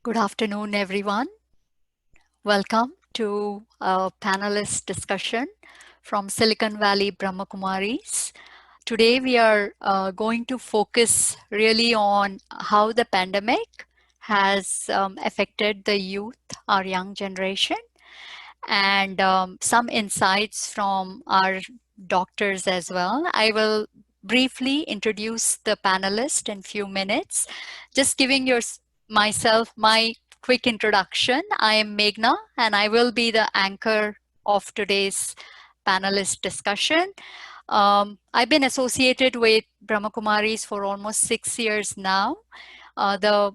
Good afternoon, everyone. Welcome to a panelist discussion from Silicon Valley BRAHMAKUMARIS. Today, we are going to focus really on how the pandemic has affected the youth, our young generation, and some insights from our doctors as well. I will briefly introduce the panelist in few minutes, just giving myself my quick introduction. I am Meghna, and I will be the anchor of today's panelist discussion. I've been associated with Brahmakumaris for almost 6 years now. The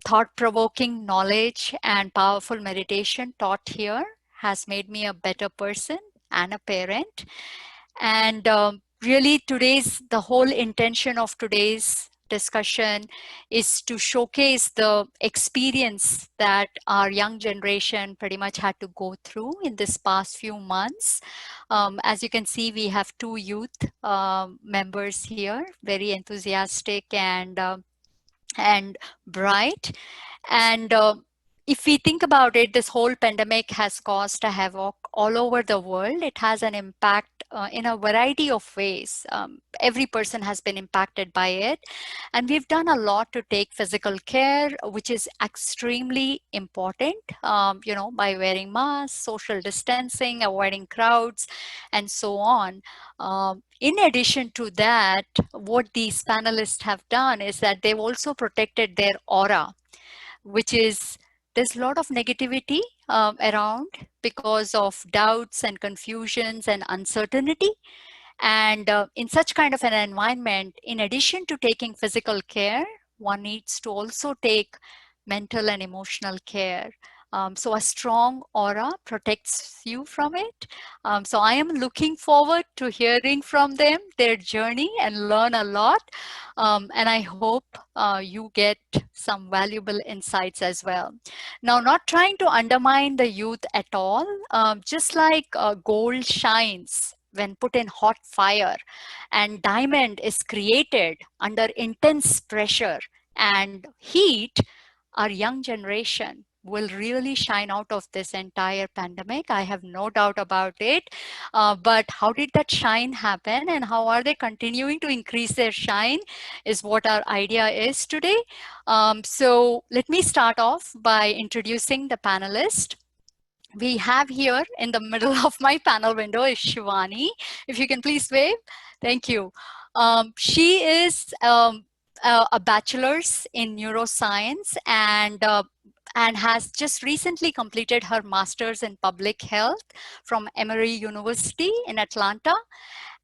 thought-provoking knowledge and powerful meditation taught here has made me a better person and a parent. And really the whole intention of today's discussion is to showcase the experience that our young generation pretty much had to go through in this past few months. As you can see, we have two youth members here, very enthusiastic and bright. And if we think about it, this whole pandemic has caused a havoc all over the world. It has an impact in a variety of ways. Every person has been impacted by it. And we've done a lot to take physical care, which is extremely important, by wearing masks, social distancing, avoiding crowds, and so on. In addition to that, what these panelists have done is that they've also protected their aura, which is there's a lot of negativity around because of doubts and confusions and uncertainty. And in such kind of an environment, in addition to taking physical care, one needs to also take mental and emotional care. So a strong aura protects you from it. So I am looking forward to hearing from them, their journey, and learn a lot. And I hope you get some valuable insights as well. Now, not trying to undermine the youth at all, just like gold shines when put in hot fire, and diamond is created under intense pressure and heat, our young generation will really shine out of this entire pandemic. I have no doubt about it. But how did that shine happen, and how are they continuing to increase their shine is what our idea is today. So let me start off by introducing the panelists. We have here in the middle of my panel window is Shivani. If you can please wave. Thank you. She is a bachelor's in neuroscience and has just recently completed her master's in public health from Emory University in Atlanta.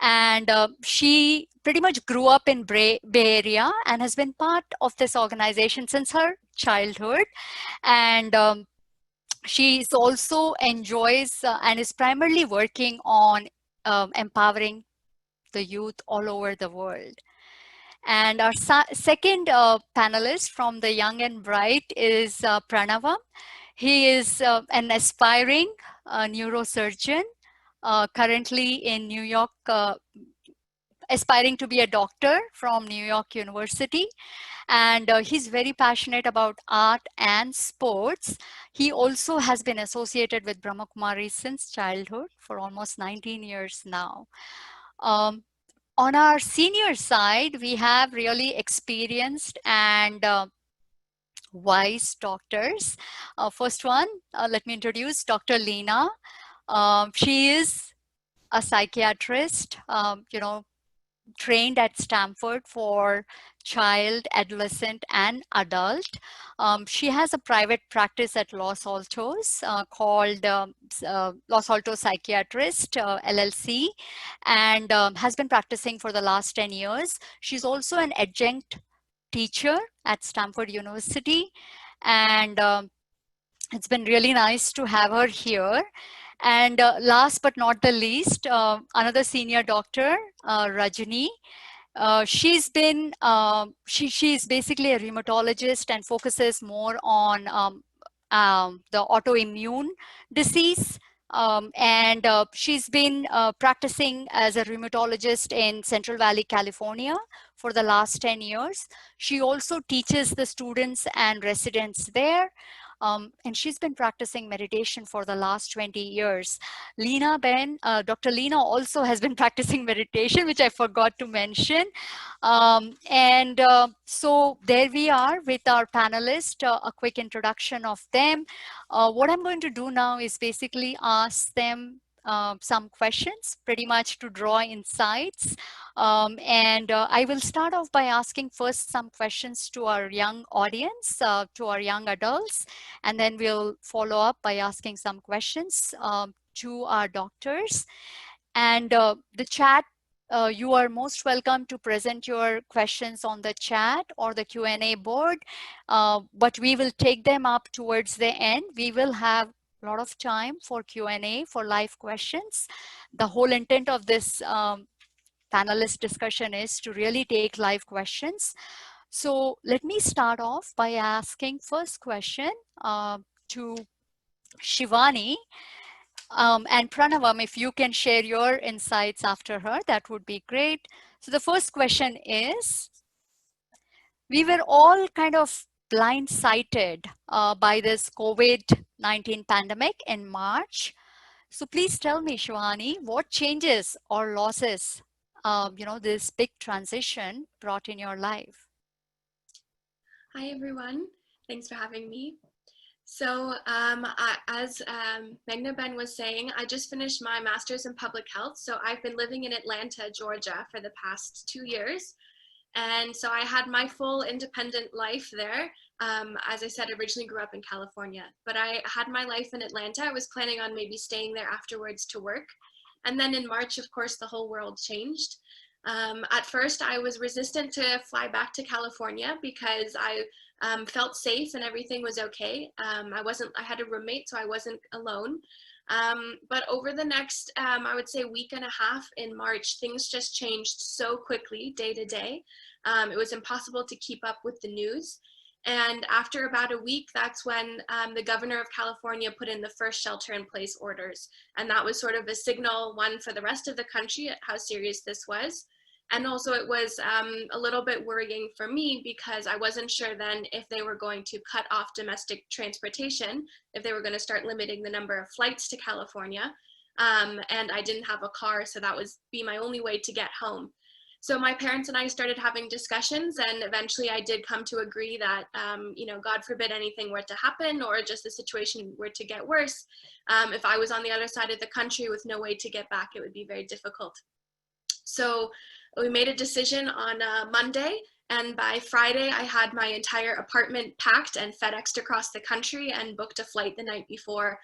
And she pretty much grew up in Bay Area and has been part of this organization since her childhood. And she also enjoys and is primarily working on empowering the youth all over the world. And our second panelist from the Young and Bright is Pranava. He is an aspiring neurosurgeon, currently in New York, aspiring to be a doctor from New York University. And he's very passionate about art and sports. He also has been associated with Brahmakumari since childhood for almost 19 years now. On our senior side, we have really experienced and wise doctors. First one, let me introduce Dr. Leena. She is a psychiatrist, trained at Stanford for child, adolescent, and adult. She has a private practice at Los Altos called Los Altos Psychiatrist LLC, and has been practicing for the last 10 years. She's also an adjunct teacher at Stanford University, and it's been really nice to have her here. And last but not the least, another senior doctor, Rajani. She's basically a rheumatologist and focuses more on the autoimmune disease and she's been practicing as a rheumatologist in Central Valley, California for the last 10 years. She also teaches the students and residents there. And she's been practicing meditation for the last 20 years. Dr. Lena also has been practicing meditation, which I forgot to mention. So there we are with our panelists, a quick introduction of them. What I'm going to do now is basically ask them some questions, pretty much to draw insights. I will start off by asking first some questions to our young audience, to our young adults, and then we'll follow up by asking some questions to our doctors. And the chat, you are most welcome to present your questions on the chat or the Q&A board, but we will take them up towards the end. We will have a lot of time for Q&A, for live questions. The whole intent of this panelist discussion is to really take live questions. So let me start off by asking first question to Shivani. And Pranavam, if you can share your insights after her, that would be great. So the first question is, we were all kind of blindsided by this COVID-19 pandemic in March. So please tell me, Shivani, what changes or losses, this big transition brought in your life? Hi, everyone. Thanks for having me. So as Meghna Ben was saying, I just finished my master's in public health. So I've been living in Atlanta, Georgia for the past 2 years. And so I had my full independent life there. As I said, originally grew up in California, but I had my life in Atlanta. I was planning on maybe staying there afterwards to work. And then in March, of course, the whole world changed. At first, I was resistant to fly back to California because I felt safe and everything was okay. I had a roommate, so I wasn't alone. But over the next, I would say, week and a half in March, things just changed so quickly, day to day. It was impossible to keep up with the news. And after about a week, that's when the governor of California put in the first shelter-in-place orders. And that was sort of a signal, one, for the rest of the country at how serious this was. And also it was a little bit worrying for me because I wasn't sure then if they were going to cut off domestic transportation, if they were going to start limiting the number of flights to California. And I didn't have a car, so that was be my only way to get home. So my parents and I started having discussions, and eventually I did come to agree that, God forbid anything were to happen or just the situation were to get worse, if I was on the other side of the country with no way to get back, it would be very difficult. So we made a decision on Monday, and by Friday I had my entire apartment packed and FedExed across the country and booked a flight the night before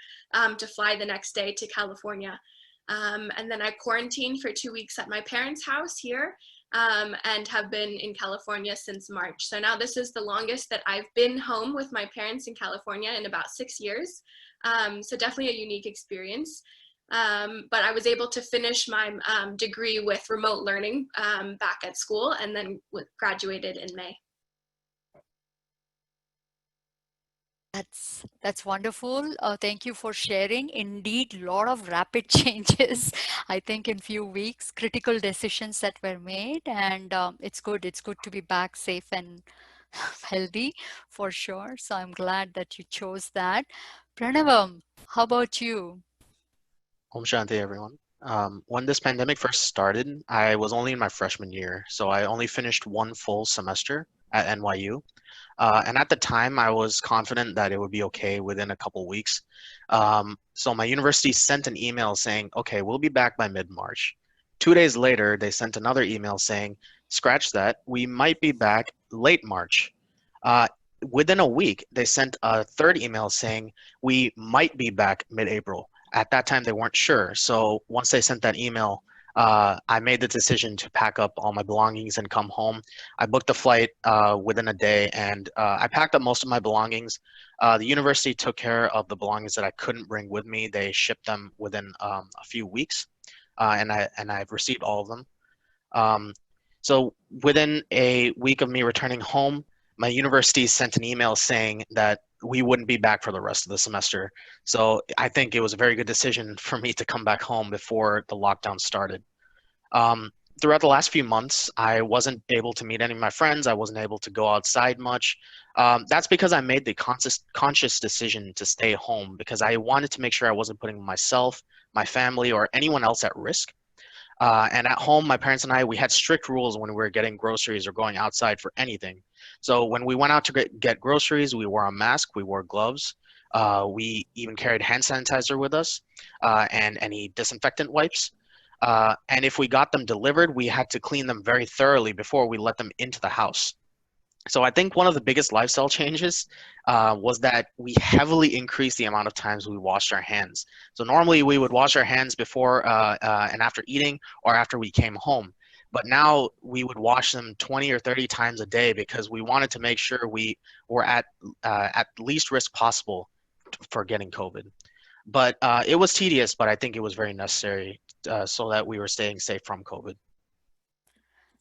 to fly the next day to California. And then I quarantined for 2 weeks at my parents' house here and have been in California since March. So now this is the longest that I've been home with my parents in California in about 6 years. So definitely a unique experience. But I was able to finish my degree with remote learning back at school, and then graduated in May. That's wonderful. Thank you for sharing. Indeed, a lot of rapid changes, I think in few weeks, critical decisions that were made, and it's good. It's good to be back safe and healthy for sure. So I'm glad that you chose that. Pranavam, how about you? Om Shanti, everyone. When this pandemic first started, I was only in my freshman year, so I only finished one full semester at NYU. And at the time, I was confident that it would be okay within a couple weeks. So my university sent an email saying, okay, we'll be back by mid-March. 2 days later, they sent another email saying, scratch that, we might be back late March. Within a week, they sent a third email saying, we might be back mid-April. At that time, they weren't sure. So once they sent that email, I made the decision to pack up all my belongings and come home. I booked a flight within a day, and I packed up most of my belongings. The university took care of the belongings that I couldn't bring with me. They shipped them within a few weeks, and I've received all of them. So within a week of me returning home, my university sent an email saying that we wouldn't be back for the rest of the semester. So I think it was a very good decision for me to come back home before the lockdown started. Um, Throughout the last few months, I wasn't able to meet any of my friends. I wasn't able to go outside much. That's because I made the conscious decision to stay home because I wanted to make sure I wasn't putting myself, my family, or anyone else at risk. And at home, my parents and I, we had strict rules when we were getting groceries or going outside for anything. So when we went out to get groceries, we wore a mask, we wore gloves. We even carried hand sanitizer with us and any disinfectant wipes. And if we got them delivered, we had to clean them very thoroughly before we let them into the house. So I think one of the biggest lifestyle changes was that we heavily increased the amount of times we washed our hands. So normally we would wash our hands before and after eating or after we came home. But now we would wash them 20 or 30 times a day because we wanted to make sure we were at least risk possible for getting COVID. But it was tedious, but I think it was very necessary so that we were staying safe from COVID.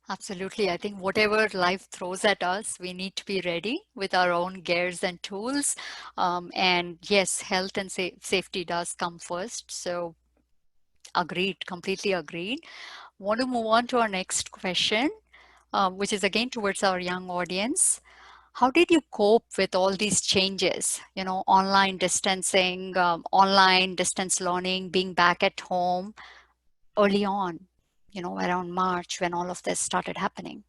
Absolutely. I think whatever life throws at us, we need to be ready with our own gears and tools. And yes, health and safety does come first. So agreed, completely agreed. Want to move on to our next question, which is again towards our young audience. How did you cope with all these changes? You know, online distancing, online distance learning, being back at home early on, you know, around March when all of this started happening?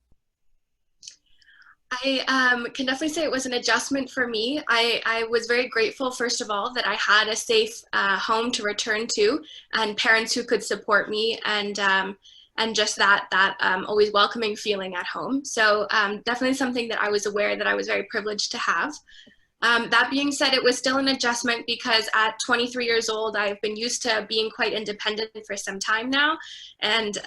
I can definitely say it was an adjustment for me. I was very grateful, first of all, that I had a safe home to return to and parents who could support me and just that always welcoming feeling at home. So definitely something that I was aware that I was very privileged to have. That being said, it was still an adjustment because at 23 years old, I've been used to being quite independent for some time now. And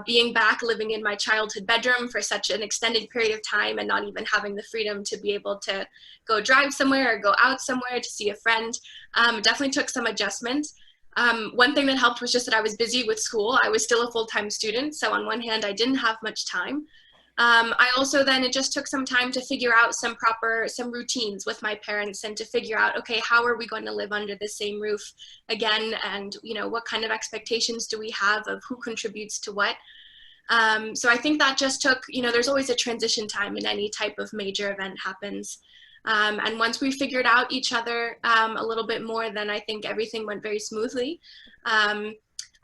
being back living in my childhood bedroom for such an extended period of time and not even having the freedom to be able to go drive somewhere or go out somewhere to see a friend definitely took some adjustments. One thing that helped was just that I was busy with school. I was still a full-time student. So on one hand, I didn't have much time. I also then, it just took some time to figure out some routines with my parents and to figure out, okay, how are we going to live under the same roof again? And, you know, what kind of expectations do we have of who contributes to what? So I think that just took, you know, there's always a transition time in any type of major event happens. And once we figured out each other a little bit more, then I think everything went very smoothly.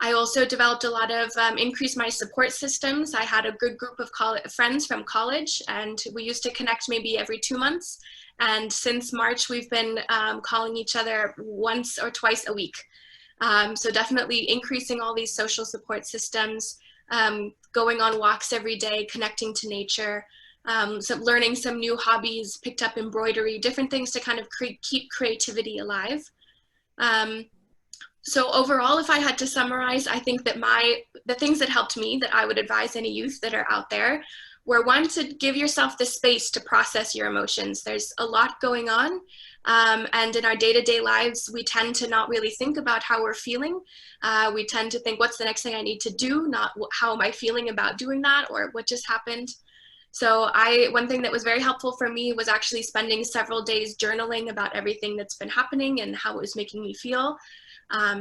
I also developed a lot of increased my support systems. I had a good group of friends from college, and we used to connect maybe every 2 months. And since March, we've been calling each other once or twice a week. So definitely increasing all these social support systems, going on walks every day, connecting to nature, so learning some new hobbies, picked up embroidery, different things to kind of keep creativity alive. So overall, if I had to summarize, I think that the things that helped me that I would advise any youth that are out there were, one, to give yourself the space to process your emotions. There's a lot going on. And in our day-to-day lives, we tend to not really think about how we're feeling. We tend to think, what's the next thing I need to do? Not how am I feeling about doing that or what just happened. So one thing that was very helpful for me was actually spending several days journaling about everything that's been happening and how it was making me feel.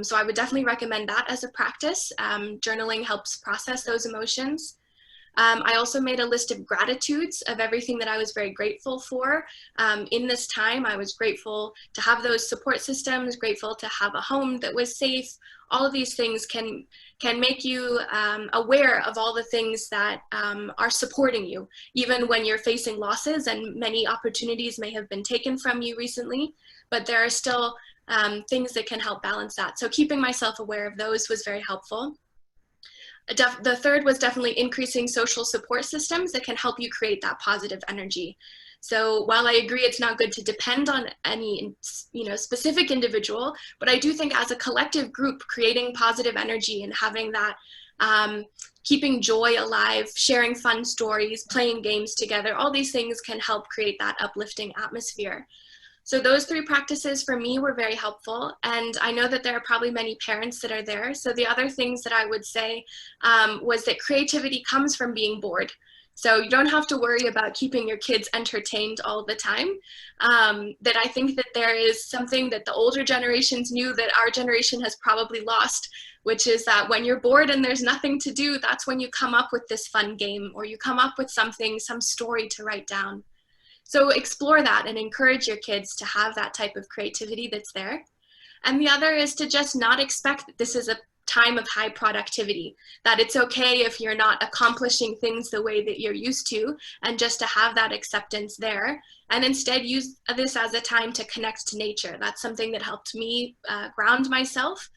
So I would definitely recommend that as a practice. Journaling helps process those emotions. I also made a list of gratitudes of everything that I was very grateful for. In this time, I was grateful to have those support systems, grateful to have a home that was safe. All of these things can make you aware of all the things that are supporting you, even when you're facing losses and many opportunities may have been taken from you recently, but there are still things that can help balance that. So keeping myself aware of those was very helpful. The third was definitely increasing social support systems that can help you create that positive energy. So while I agree it's not good to depend on any specific individual, but I do think as a collective group, creating positive energy and having that, keeping joy alive, sharing fun stories, playing games together, all these things can help create that uplifting atmosphere. So those three practices for me were very helpful. And I know that there are probably many parents that are there. So the other things that I would say was that creativity comes from being bored. So you don't have to worry about keeping your kids entertained all the time. That I think that there is something that the older generations knew that our generation has probably lost, which is that when you're bored and there's nothing to do, that's when you come up with this fun game, or you come up with something, some story to write down. So explore that and encourage your kids to have that type of creativity that's there. And the other is to just not expect that this is a time of high productivity, that it's okay if you're not accomplishing things the way that you're used to, and just to have that acceptance there, and instead use this as a time to connect to nature. That's something that helped me ground myself.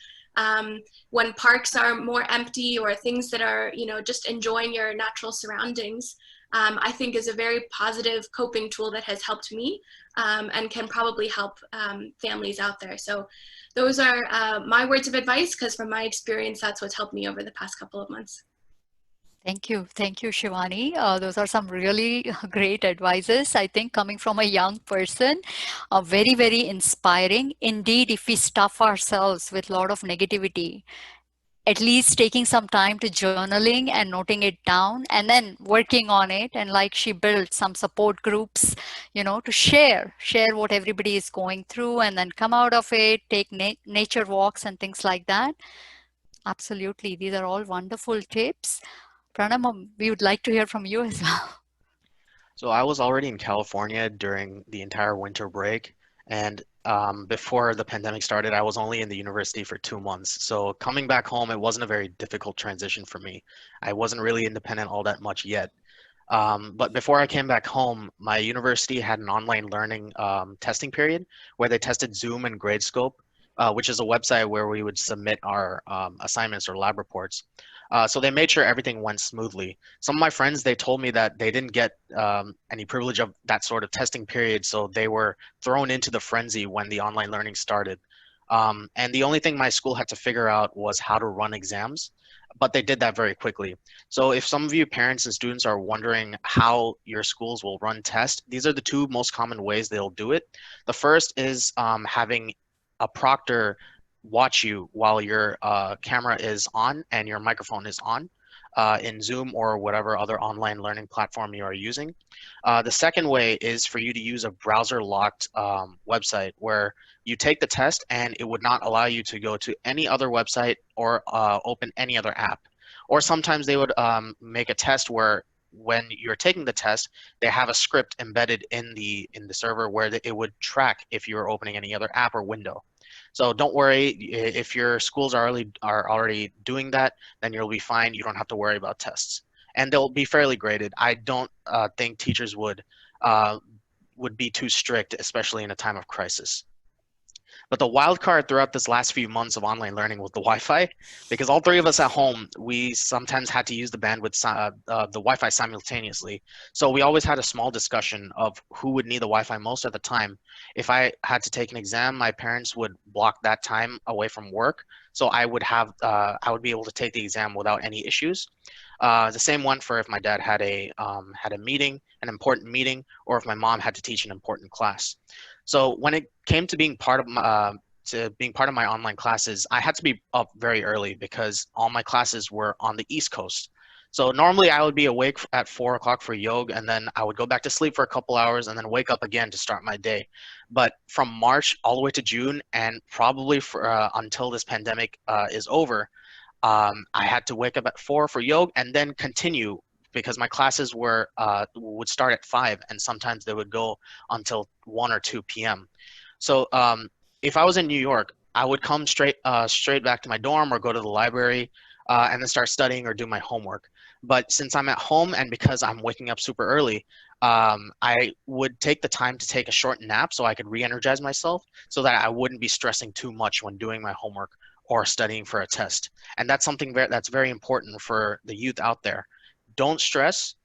When parks are more empty, or things that are, just enjoying your natural surroundings, I think is a very positive coping tool that has helped me, and can probably help families out there. So those are my words of advice, because from my experience, that's what's helped me over the past couple of months. Thank you, Shivani. Those are some really great advices, I think, coming from a young person. Very, very inspiring. Indeed, if we stuff ourselves with a lot of negativity, at least taking some time to journaling and noting it down, and then working on it, and like she built some support groups, to share what everybody is going through, and then come out of it, take nature walks and things like that. Absolutely, these are all wonderful tips. Pranam, we would like to hear from you as well. So I was already in California during the entire winter break, and before the pandemic started, I was only in the university for 2 months. So coming back home, it wasn't a very difficult transition for me. I wasn't really independent all that much yet. But before I came back home, my university had an online learning testing period where they tested Zoom and Gradescope, which is a website where we would submit our assignments or lab reports. So they made sure everything went smoothly. Some of my friends, they told me that they didn't get any privilege of that sort of testing period, so they were thrown into the frenzy when the online learning started. And the only thing my school had to figure out was how to run exams, but they did that very quickly. So if some of you parents and students are wondering how your schools will run tests, these are the two most common ways they'll do it. The first is having a proctor watch you while your camera is on and your microphone is on in Zoom or whatever other online learning platform you are using. The second way is for you to use a browser-locked website where you take the test and it would not allow you to go to any other website or open any other app. Or sometimes they would make a test where when you're taking the test, they have a script embedded in the server where it would track if you're opening any other app or window. So don't worry, if your schools are already doing that, then you'll be fine. You don't have to worry about tests, and they'll be fairly graded. I don't think teachers would be too strict, especially in a time of crisis. But the wild card throughout this last few months of online learning was the Wi-Fi, because all three of us at home, we sometimes had to use the bandwidth, the Wi-Fi simultaneously. So we always had a small discussion of who would need the Wi-Fi most at the time. If I had to take an exam, my parents would block that time away from work, so I would be able to take the exam without any issues. The same one for if my dad had a meeting, an important meeting, or if my mom had to teach an important class. So when it came to being part of my online classes, I had to be up very early because all my classes were on the East Coast. So normally I would be awake at 4 o'clock for yoga, and then I would go back to sleep for a couple hours and then wake up again to start my day. But from March all the way to June, and probably until this pandemic is over, I had to wake up at 4 for yoga and then continue, because my classes would start at 5 and sometimes they would go until 1 or 2 p.m. So if I was in New York, I would come straight back to my dorm or go to the library and then start studying or do my homework. But since I'm at home and because I'm waking up super early, I would take the time to take a short nap so I could re-energize myself so that I wouldn't be stressing too much when doing my homework or studying for a test. And that's something that's very important for the youth out there. Don't stress,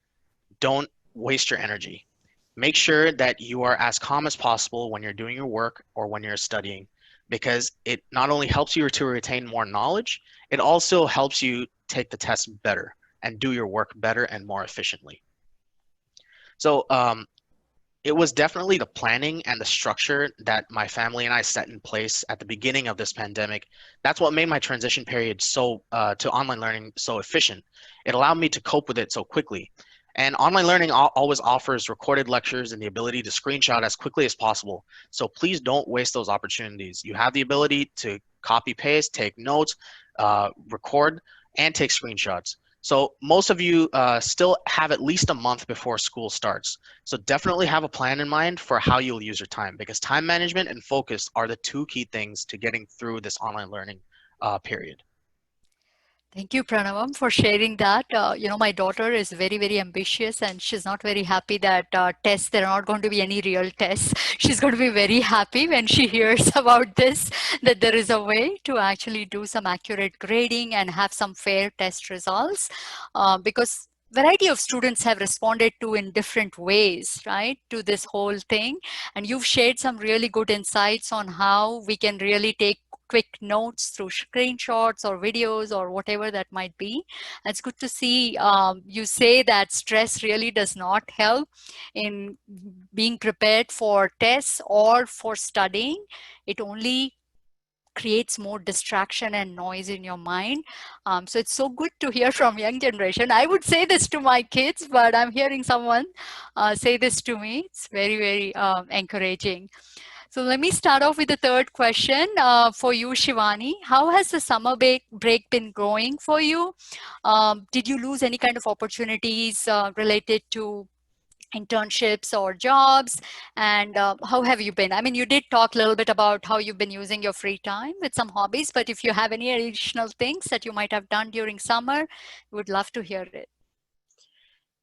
don't waste your energy. Make sure that you are as calm as possible when you're doing your work or when you're studying, because it not only helps you to retain more knowledge, it also helps you take the test better and do your work better and more efficiently. So it was definitely the planning and the structure that my family and I set in place at the beginning of this pandemic. That's what made my transition period to online learning so efficient. It allowed me to cope with it so quickly. And online learning always offers recorded lectures and the ability to screenshot as quickly as possible. So please don't waste those opportunities. You have the ability to copy paste, take notes, record, and take screenshots. So most of you still have at least a month before school starts. So definitely have a plan in mind for how you'll use your time, because time management and focus are the two key things to getting through this online learning period. Thank you, Pranavam, for sharing that. My daughter is very, very ambitious, and she's not very happy that tests, there are not going to be any real tests. She's going to be very happy when she hears about this, that there is a way to actually do some accurate grading and have some fair test results, because variety of students have responded to in different ways, right, to this whole thing. And you've shared some really good insights on how we can really take quick notes through screenshots or videos or whatever that might be. And it's good to see you say that stress really does not help in being prepared for tests or for studying. It only creates more distraction and noise in your mind. So it's so good to hear from young generation. I would say this to my kids, but I'm hearing someone say this to me. It's very, very encouraging. So let me start off with the third question for you, Shivani. How has the summer break been going for you? Did you lose any kind of opportunities related to internships or jobs? And how have you been? I mean, you did talk a little bit about how you've been using your free time with some hobbies, but if you have any additional things that you might have done during summer, would love to hear it.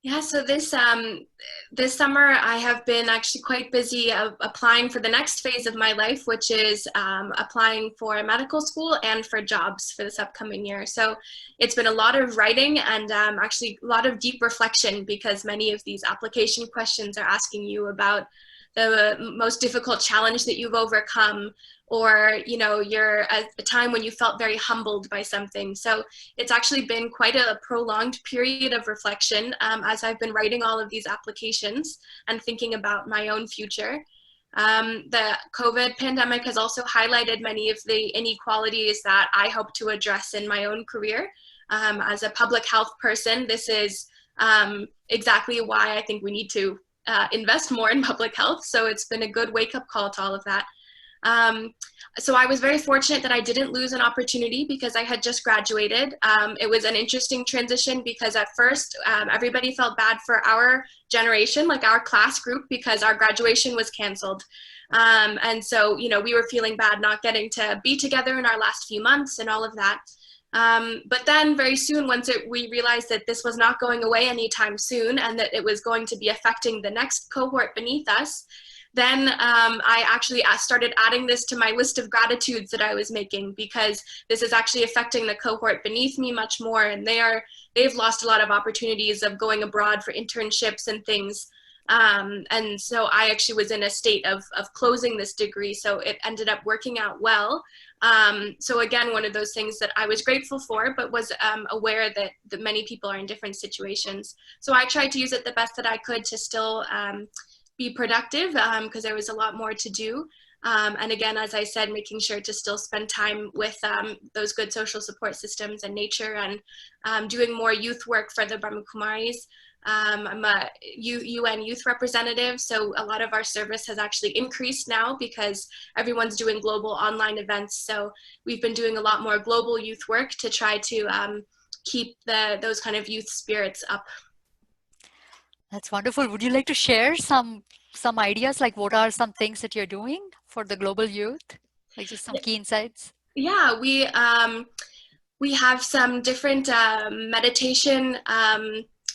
Yeah, so this summer I have been actually quite busy applying for the next phase of my life, which is applying for medical school and for jobs for this upcoming year. So it's been a lot of writing and actually a lot of deep reflection, because many of these application questions are asking you about the most difficult challenge that you've overcome, or you're at a time when you felt very humbled by something. So it's actually been quite a prolonged period of reflection as I've been writing all of these applications and thinking about my own future. The COVID pandemic has also highlighted many of the inequalities that I hope to address in my own career. As a public health person, this is exactly why I think we need to invest more in public health. So it's been a good wake-up call to all of that. So I was very fortunate that I didn't lose an opportunity because I had just graduated. It was an interesting transition because at first everybody felt bad for our generation, like our class group, because our graduation was canceled. And so, we were feeling bad not getting to be together in our last few months and all of that. But then very soon, we realized that this was not going away anytime soon and that it was going to be affecting the next cohort beneath us, then I actually started adding this to my list of gratitudes that I was making, because this is actually affecting the cohort beneath me much more, and they've lost a lot of opportunities of going abroad for internships and things. And so I actually was in a state of closing this degree, so it ended up working out well. So again, one of those things that I was grateful for, but was aware that many people are in different situations. So I tried to use it the best that I could to still be productive, because there was a lot more to do. And again, as I said, making sure to still spend time with those good social support systems and nature, and doing more youth work for the BRAHMAKUMARIS. I'm a UN youth representative, so a lot of our service has actually increased now because everyone's doing global online events. So we've been doing a lot more global youth work to try to keep those kind of youth spirits up. That's wonderful. Would you like to share some ideas, like what are some things that you're doing for the global youth? Like just some key insights? Yeah, we have some different meditation,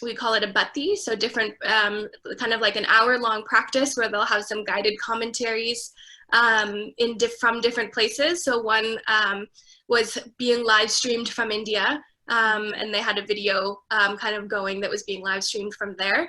we call it a bhatti, so different kind of like an hour-long practice where they'll have some guided commentaries from different places. So one was being live streamed from India. And they had a video kind of going that was being live streamed from there.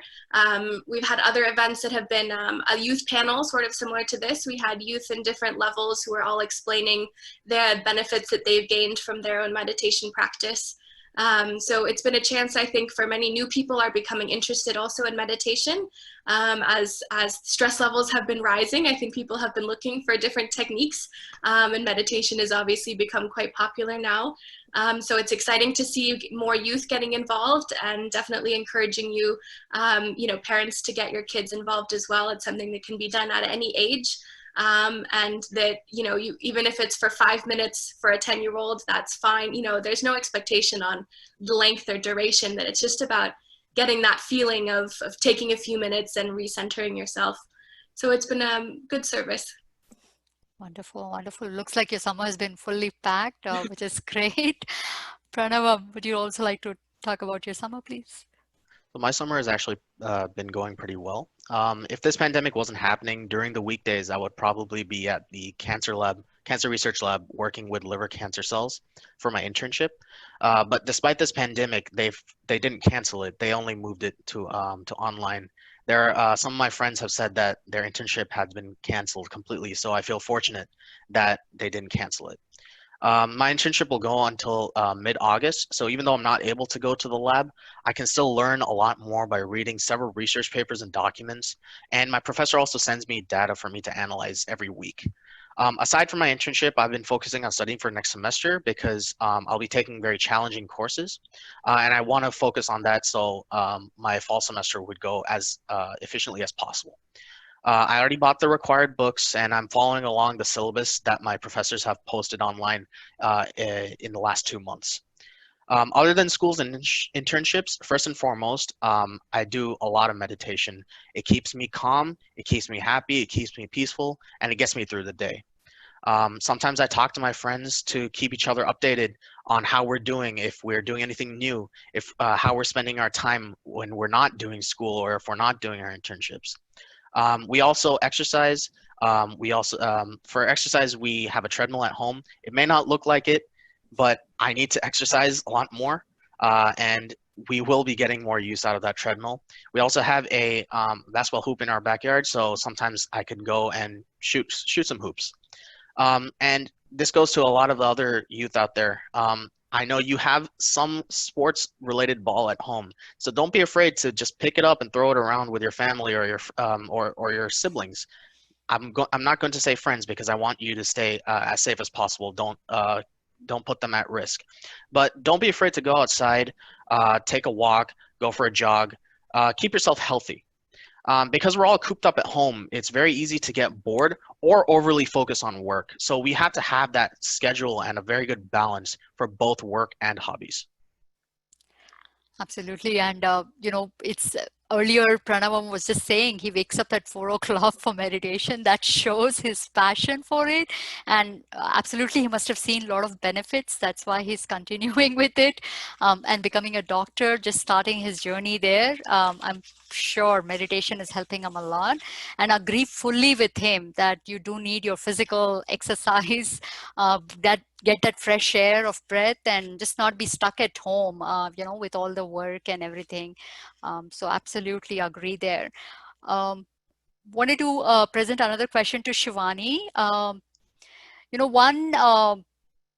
We've had other events that have been a youth panel, sort of similar to this. We had youth in different levels who are all explaining the benefits that they've gained from their own meditation practice. So it's been a chance, I think, for many new people are becoming interested also in meditation. As stress levels have been rising, I think people have been looking for different techniques, and meditation has obviously become quite popular now. So it's exciting to see more youth getting involved, and definitely encouraging you, parents, to get your kids involved as well. It's something that can be done at any age. And that, you, even if it's for 5 minutes for a 10-year-old, that's fine. There's no expectation on the length or duration, that it's just about getting that feeling of taking a few minutes and recentering yourself. So it's been a good service. Wonderful, wonderful. Looks like your summer has been fully packed, which is great. Pranav, would you also like to talk about your summer, please? So my summer has actually been going pretty well. If this pandemic wasn't happening during the weekdays, I would probably be at the cancer research lab, working with liver cancer cells for my internship. But despite this pandemic, they didn't cancel it. They only moved it to online. Some of my friends have said that their internship had been canceled completely, so I feel fortunate that they didn't cancel it. My internship will go until mid-August, so even though I'm not able to go to the lab, I can still learn a lot more by reading several research papers and documents, and my professor also sends me data for me to analyze every week. Aside from my internship, I've been focusing on studying for next semester because I'll be taking very challenging courses, and I want to focus on that so my fall semester would go as efficiently as possible. I already bought the required books, and I'm following along the syllabus that my professors have posted online in the last 2 months. Other than schools and internships, first and foremost, I do a lot of meditation. It keeps me calm, it keeps me happy, it keeps me peaceful, and it gets me through the day. Sometimes I talk to my friends to keep each other updated on how we're doing, if we're doing anything new, if how we're spending our time when we're not doing school or if we're not doing our internships. We also exercise. For exercise, we have a treadmill at home. It may not look like it, but I need to exercise a lot more, and we will be getting more use out of that treadmill. We also have a basketball hoop in our backyard, so sometimes I can go and shoot some hoops. And this goes to a lot of the other youth out there. I know you have some sports related ball at home, so don't be afraid to just pick it up and throw it around with your family or your siblings. I'm not going to say friends because I want you to stay as safe as possible. Don't put them at risk, but don't be afraid to go outside, take a walk, go for a jog, keep yourself healthy. Because we're all cooped up at home, it's very easy to get bored or overly focus on work. So we have to have that schedule and a very good balance for both work and hobbies. Absolutely. And, it's earlier Pranavam was just saying he wakes up at 4 o'clock for meditation. That shows his passion for it. And absolutely, he must have seen a lot of benefits. That's why he's continuing with it, and becoming a doctor, just starting his journey there. I'm sure meditation is helping him a lot, and agree fully with him that you do need your physical exercise, that get that fresh air of breath, and just not be stuck at home, with all the work and everything. So absolutely agree there. Wanted to present another question to Shivani.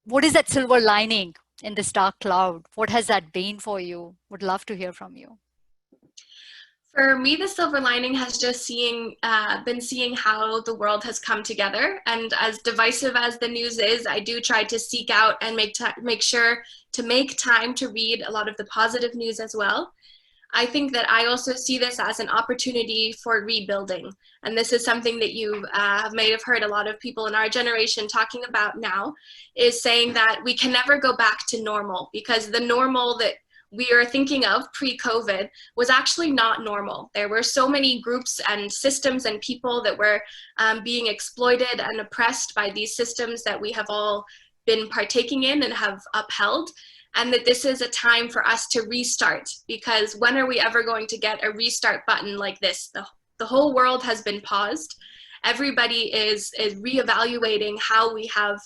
What is that silver lining in this dark cloud? What has that been for you? Would love to hear from you. For me, the silver lining has just been seeing how the world has come together. And as divisive as the news is, I do try to seek out and make sure to make time to read a lot of the positive news as well. I think that I also see this as an opportunity for rebuilding. And this is something that you may have heard a lot of people in our generation talking about now, is saying that we can never go back to normal, because the normal that we are thinking of pre-COVID was actually not normal. There were so many groups and systems and people that were being exploited and oppressed by these systems that we have all been partaking in and have upheld. And that this is a time for us to restart, because when are we ever going to get a restart button like this? The whole world has been paused. Everybody is reevaluating how we have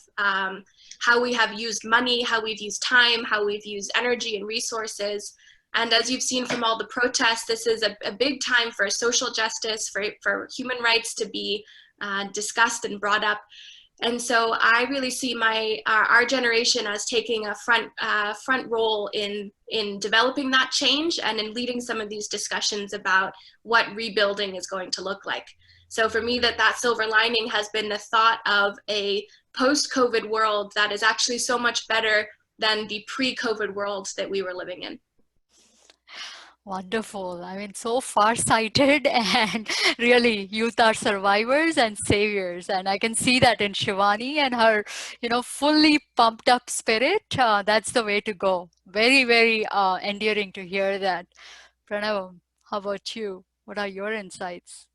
used money, how we've used time, how we've used energy and resources. And as you've seen from all the protests, this is a big time for social justice, for human rights to be discussed and brought up. And so I really see our generation as taking a front role in developing that change and in leading some of these discussions about what rebuilding is going to look like. So for me, that silver lining has been the thought of a post-COVID world that is actually so much better than the pre-COVID world that we were living in. Wonderful. I mean, so far-sighted, and really, youth are survivors and saviors. And I can see that in Shivani and her, fully pumped up spirit. That's the way to go. Very, very endearing to hear that. Pranav, how about you? What are your insights?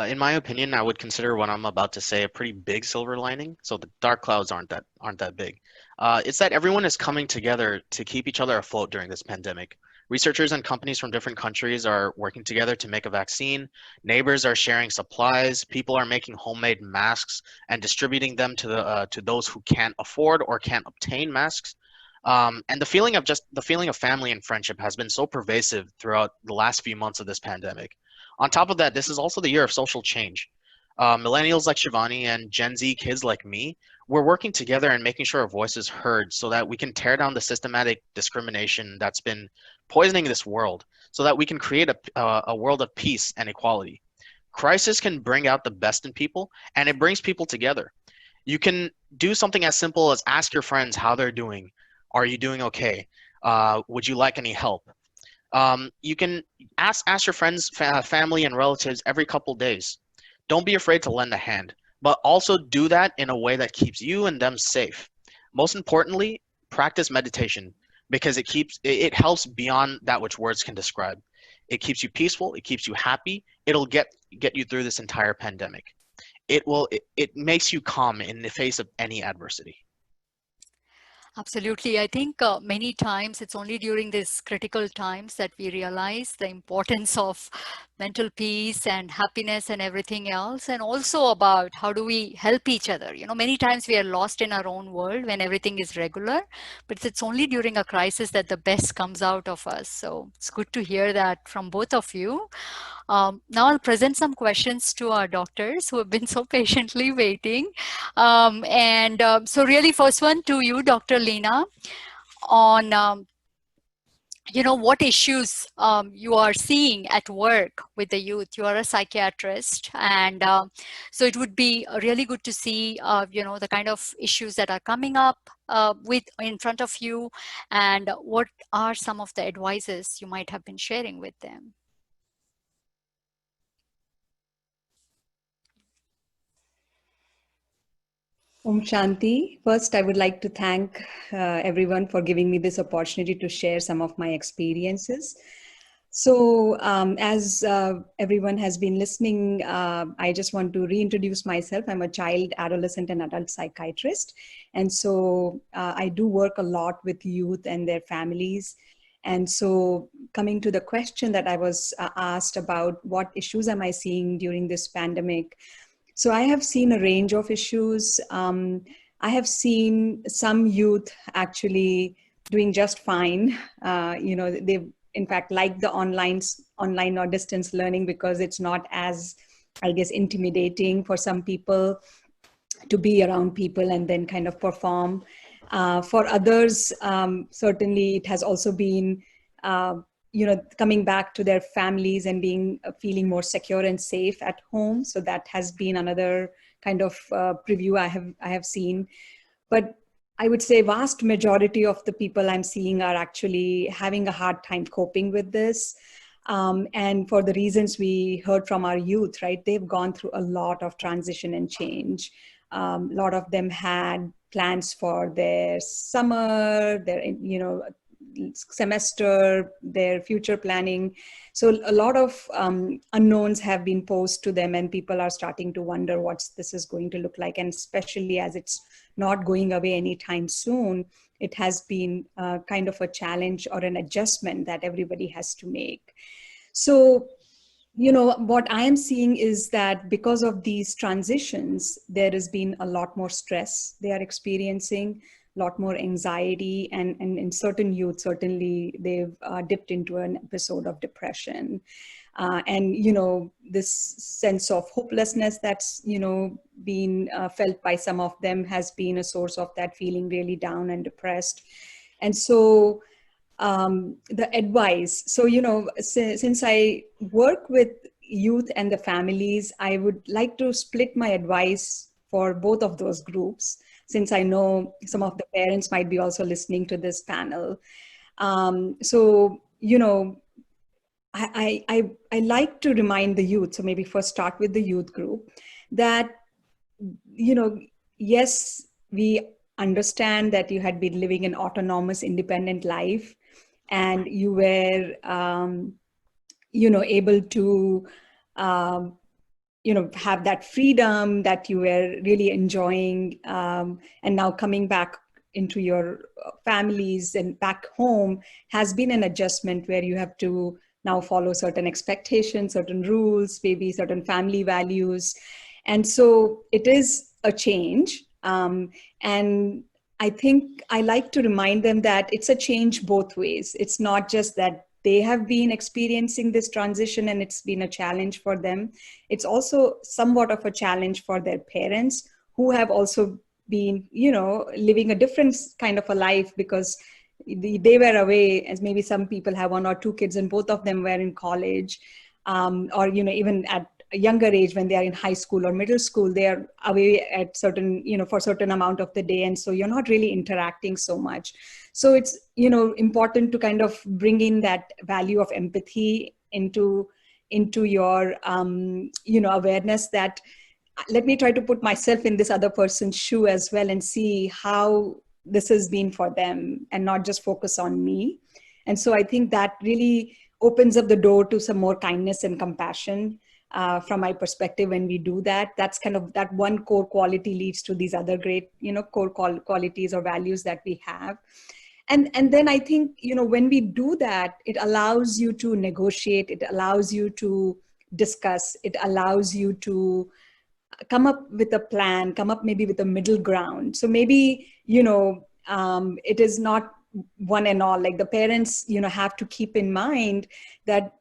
In my opinion, I would consider what I'm about to say a pretty big silver lining. So the dark clouds aren't that big. It's that everyone is coming together to keep each other afloat during this pandemic. Researchers and companies from different countries are working together to make a vaccine. Neighbors are sharing supplies. People are making homemade masks and distributing them to those who can't afford or can't obtain masks. And the feeling of family and friendship has been so pervasive throughout the last few months of this pandemic. On top of that, this is also the year of social change. Millennials like Shivani and Gen Z kids like me, we're working together and making sure our voice is heard so that we can tear down the systematic discrimination that's been poisoning this world, so that we can create a world of peace and equality. Crisis can bring out the best in people, and it brings people together. You can do something as simple as ask your friends how they're doing. Are you doing okay? Would you like any help? You can ask your friends, family, and relatives every couple days. Don't be afraid to lend a hand, but also do that in a way that keeps you and them safe. Most importantly, practice meditation because it helps beyond that which words can describe. It keeps you peaceful. It keeps you happy. It'll get you through this entire pandemic. It makes you calm in the face of any adversity. Absolutely. I think many times it's only during these critical times that we realize the importance of mental peace and happiness and everything else, and also about how do we help each other. Many times we are lost in our own world when everything is regular, but it's only during a crisis that the best comes out of us. So it's good to hear that from both of you. Now I'll present some questions to our doctors who have been so patiently waiting. So really first one to you, Dr. Leena, on what issues you are seeing at work with the youth. You are a psychiatrist, and so it would be really good to see the kind of issues that are coming up with in front of you, and what are some of the advices you might have been sharing with them. Om Shanti. First, I would like to thank everyone for giving me this opportunity to share some of my experiences. So as everyone has been listening, I just want to reintroduce myself. I'm a child, adolescent, and adult psychiatrist. And so I do work a lot with youth and their families. And so coming to the question that I was asked about what issues am I seeing during this pandemic? So I have seen a range of issues. I have seen some youth actually doing just fine. They in fact like the online or distance learning because it's not as, I guess, intimidating for some people to be around people and then kind of perform. For others, certainly it has also been coming back to their families and feeling more secure and safe at home. So that has been another kind of preview I have seen. But I would say vast majority of the people I'm seeing are actually having a hard time coping with this. And for the reasons we heard from our youth, right? They've gone through a lot of transition and change. A lot of them had plans for their summer, their, semester, their future planning. So a lot of unknowns have been posed to them, and people are starting to wonder what this is going to look like. And especially as it's not going away anytime soon, it has been kind of a challenge or an adjustment that everybody has to make. So, what I am seeing is that because of these transitions, there has been a lot more stress they are experiencing, a lot more anxiety, and in certain youth, certainly they've dipped into an episode of depression. And, this sense of hopelessness that's, been felt by some of them has been a source of that feeling really down and depressed. And so the advice, so, since I work with youth and the families, I would like to split my advice for both of those groups, since I know some of the parents might be also listening to this panel. So, I like to remind the youth, so maybe first start with the youth group, that, yes, we understand that you had been living an autonomous, independent life, and you were, able to, have that freedom that you were really enjoying, and now coming back into your families and back home has been an adjustment where you have to now follow certain expectations, certain rules, maybe certain family values. And so it is a change. And I think I like to remind them that it's a change both ways. It's not just that they have been experiencing this transition and it's been a challenge for them. It's also somewhat of a challenge for their parents, who have also been, living a different kind of a life, because they were away, as maybe some people have one or two kids and both of them were in college, or, even at a younger age when they are in high school or middle school, they are away at certain, for a certain amount of the day. And so you're not really interacting so much. So it's, important to kind of bring in that value of empathy into your, awareness that, let me try to put myself in this other person's shoe as well and see how this has been for them and not just focus on me. And so I think that really opens up the door to some more kindness and compassion. From my perspective, when we do that, that's kind of that one core quality leads to these other great, core qualities or values that we have. And then I think, when we do that, it allows you to negotiate, it allows you to discuss, it allows you to come up with a plan, come up maybe with a middle ground. So maybe, it is not one and all. Like the parents, have to keep in mind that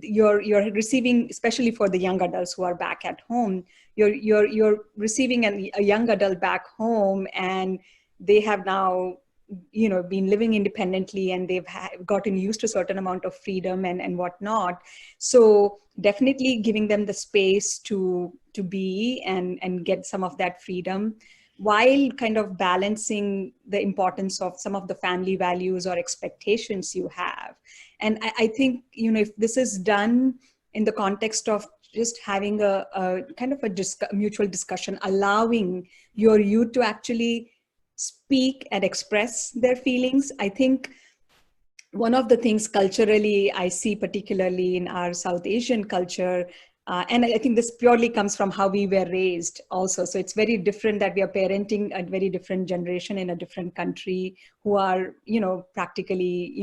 you're receiving, especially for the young adults who are back at home, you're receiving a young adult back home, and they have now, been living independently, and they've gotten used to a certain amount of freedom and whatnot. So definitely giving them the space to be and get some of that freedom, while kind of balancing the importance of some of the family values or expectations you have. And I think, if this is done in the context of just having a kind of a mutual discussion, allowing your youth to actually speak and express their feelings, I think one of the things culturally I see, particularly in our South Asian culture, and I think this purely comes from how we were raised also. So it's very different that we are parenting a very different generation in a different country, who are, practically,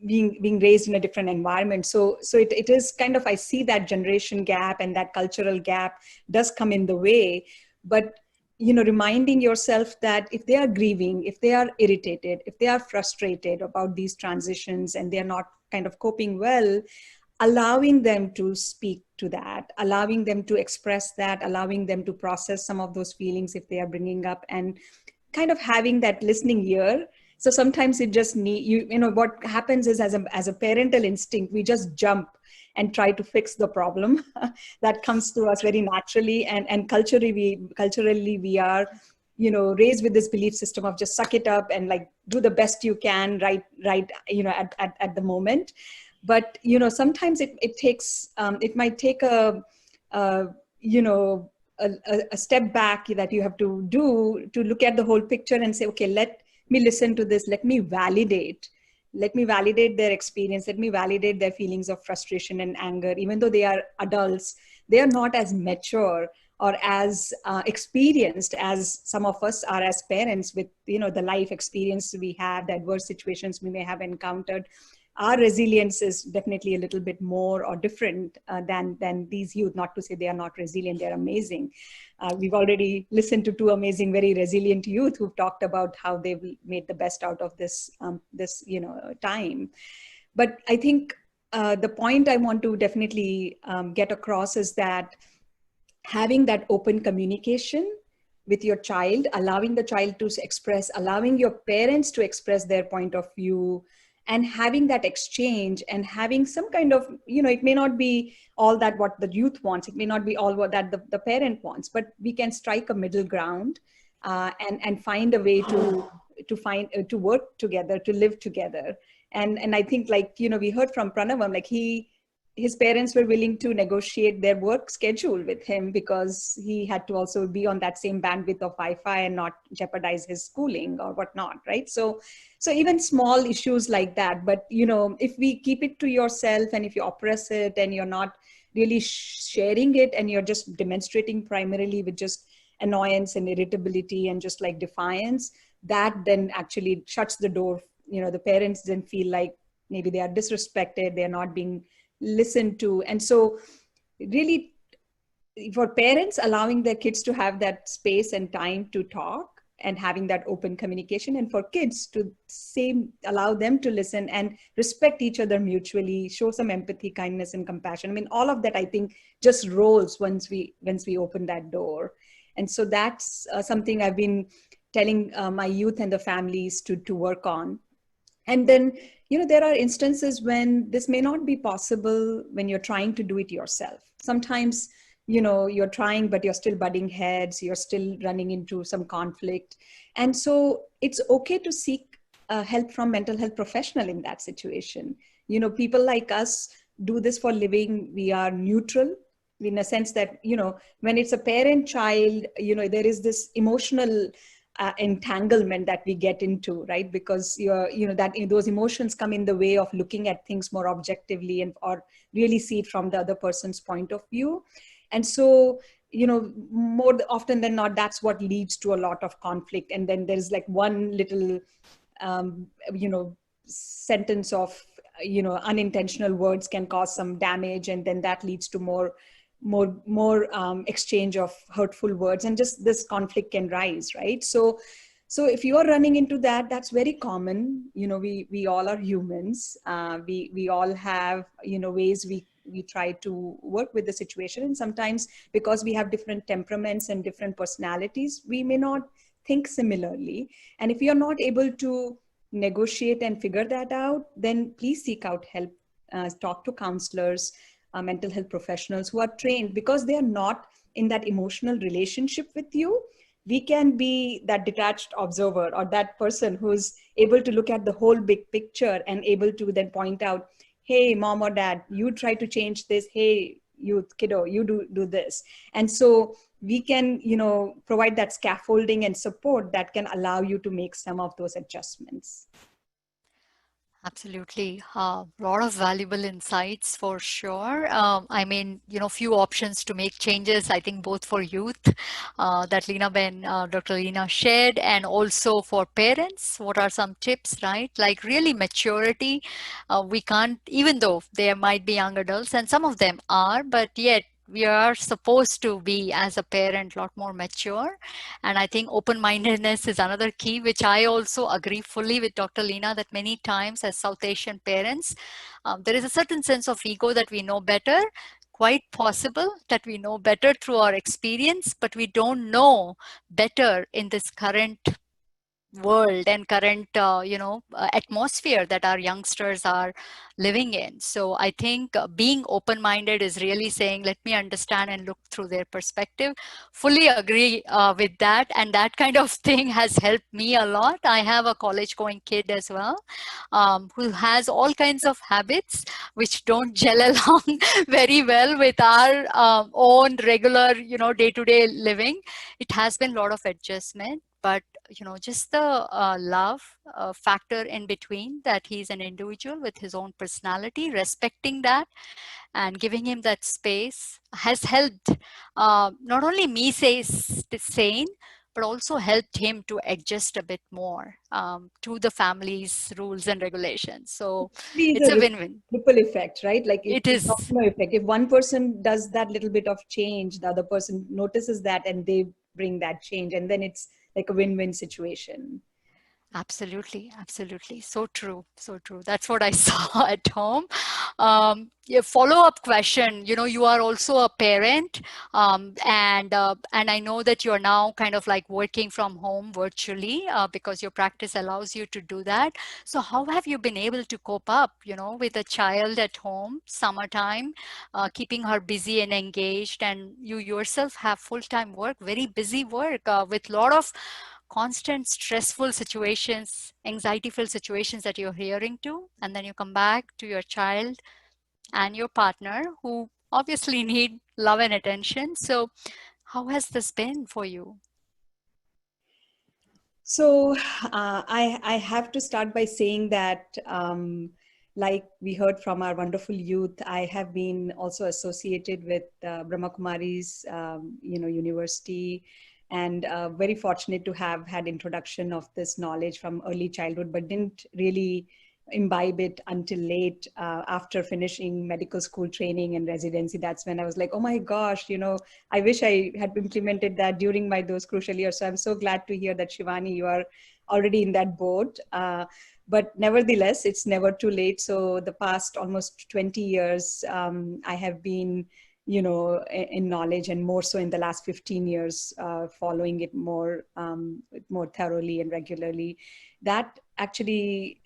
being raised in a different environment. So it is kind of, I see that generation gap and that cultural gap does come in the way. But reminding yourself that if they are grieving, if they are irritated, if they are frustrated about these transitions and they're not kind of coping well, allowing them to speak to that, allowing them to express that, allowing them to process some of those feelings if they are bringing up, and kind of having that listening ear. So sometimes it just what happens is, as a parental instinct, we just jump and try to fix the problem that comes to us very naturally. And culturally we are, raised with this belief system of just suck it up and like do the best you can right, at the moment. But, sometimes it takes, it might take a step back that you have to do to look at the whole picture and say, okay, let me listen to this. Let me validate their experience. Let me validate their feelings of frustration and anger. Even though they are adults, they are not as mature or as experienced as some of us are as parents, with, the life experience we have, the adverse situations we may have encountered. Our resilience is definitely a little bit more or different than these youth. Not to say they are not resilient, they're amazing. We've already listened to two amazing, very resilient youth who've talked about how they've made the best out of this time. But I think the point I want to definitely get across is that having that open communication with your child, allowing the child to express, allowing your parents to express their point of view, and having that exchange and having some kind of, it may not be all that what the youth wants, it may not be all what that the parent wants, but we can strike a middle ground, and find a way to work together, to live together. And I think, like, we heard from Pranavam, like his parents were willing to negotiate their work schedule with him because he had to also be on that same bandwidth of Wi-Fi and not jeopardize his schooling or whatnot, right? So even small issues like that, but if we keep it to yourself and if you oppress it and you're not really sharing it and you're just demonstrating primarily with just annoyance and irritability and just like defiance, that then actually shuts the door. The parents then feel like maybe they are disrespected, they're not being listened to. And so really, for parents, allowing their kids to have that space and time to talk and having that open communication, and for kids to allow them to listen and respect each other mutually, show some empathy, kindness, and compassion. I mean, all of that, I think, just rolls once we open that door. And so that's something I've been telling my youth and the families to work on. And then, there are instances when this may not be possible when you're trying to do it yourself. Sometimes, you're trying, but you're still butting heads, you're still running into some conflict. And so it's okay to seek help from mental health professional in that situation. People like us do this for living. We are neutral in a sense that, when it's a parent child, there is this emotional entanglement that we get into, right? Because those emotions come in the way of looking at things more objectively or really see it from the other person's point of view. And so, more often than not, that's what leads to a lot of conflict. And then there's like one little, sentence of, unintentional words can cause some damage. And then that leads to more exchange of hurtful words, and just this conflict can rise, right? So if you are running into that, that's very common. We all are humans. We all have ways we try to work with the situation, and sometimes because we have different temperaments and different personalities, we may not think similarly. And if you're not able to negotiate and figure that out, then please seek out help. Talk to counselors, mental health professionals who are trained, because they are not in that emotional relationship with you. We can be that detached observer or that person who's able to look at the whole big picture and able to then point out, hey, mom or dad, you try to change this. Hey, you kiddo, you do this. And so we can, provide that scaffolding and support that can allow you to make some of those adjustments. Absolutely. A lot of valuable insights for sure. I mean, few options to make changes, I think, both for youth that Dr. Leena shared, and also for parents. What are some tips, right? Like really maturity. We can't, even though there might be young adults, and some of them are, but yet we are supposed to be, as a parent, a lot more mature. And I think open-mindedness is another key, which I also agree fully with Dr. Leena, that many times as South Asian parents, there is a certain sense of ego that we know better. Quite possible that we know better through our experience, but we don't know better in this current world and current atmosphere that our youngsters are living in. So I think being open-minded is really saying, let me understand and look through their perspective. Fully agree with that, and that kind of thing has helped me a lot. I have a college going kid as well, who has all kinds of habits which don't gel along very well with our own regular day-to-day living. It has been a lot of adjustment, but just the love factor in between, that he's an individual with his own personality, respecting that and giving him that space has helped not only me stay sane, but also helped him to adjust a bit more to the family's rules and regulations. So it's a win-win. Ripple effect, right? Like it is domino effect. If one person does that little bit of change, the other person notices that and they bring that change, and then it's like a win-win situation. Absolutely, absolutely. So true, so true. That's what I saw at home. Yeah, follow-up question, you are also a parent, and I know that you're now kind of like working from home virtually because your practice allows you to do that. So how have you been able to cope up, with a child at home, summertime, keeping her busy and engaged, and you yourself have full-time work, very busy work with a lot of constant stressful situations, anxiety filled situations that you're hearing to, and then you come back to your child and your partner who obviously need love and attention. So how has this been for you? So I have to start by saying that, like we heard from our wonderful youth, I have been also associated with Brahmakumaris, university, and very fortunate to have had introduction of this knowledge from early childhood, but didn't really imbibe it until late after finishing medical school training and residency. That's when I was like, oh my gosh, I wish I had implemented that during those crucial years. So I'm so glad to hear that, Shivani, you are already in that boat. But nevertheless, it's never too late. So the past almost 20 years, I have been, in knowledge, and more so in the last 15 years, following it more thoroughly and regularly. That actually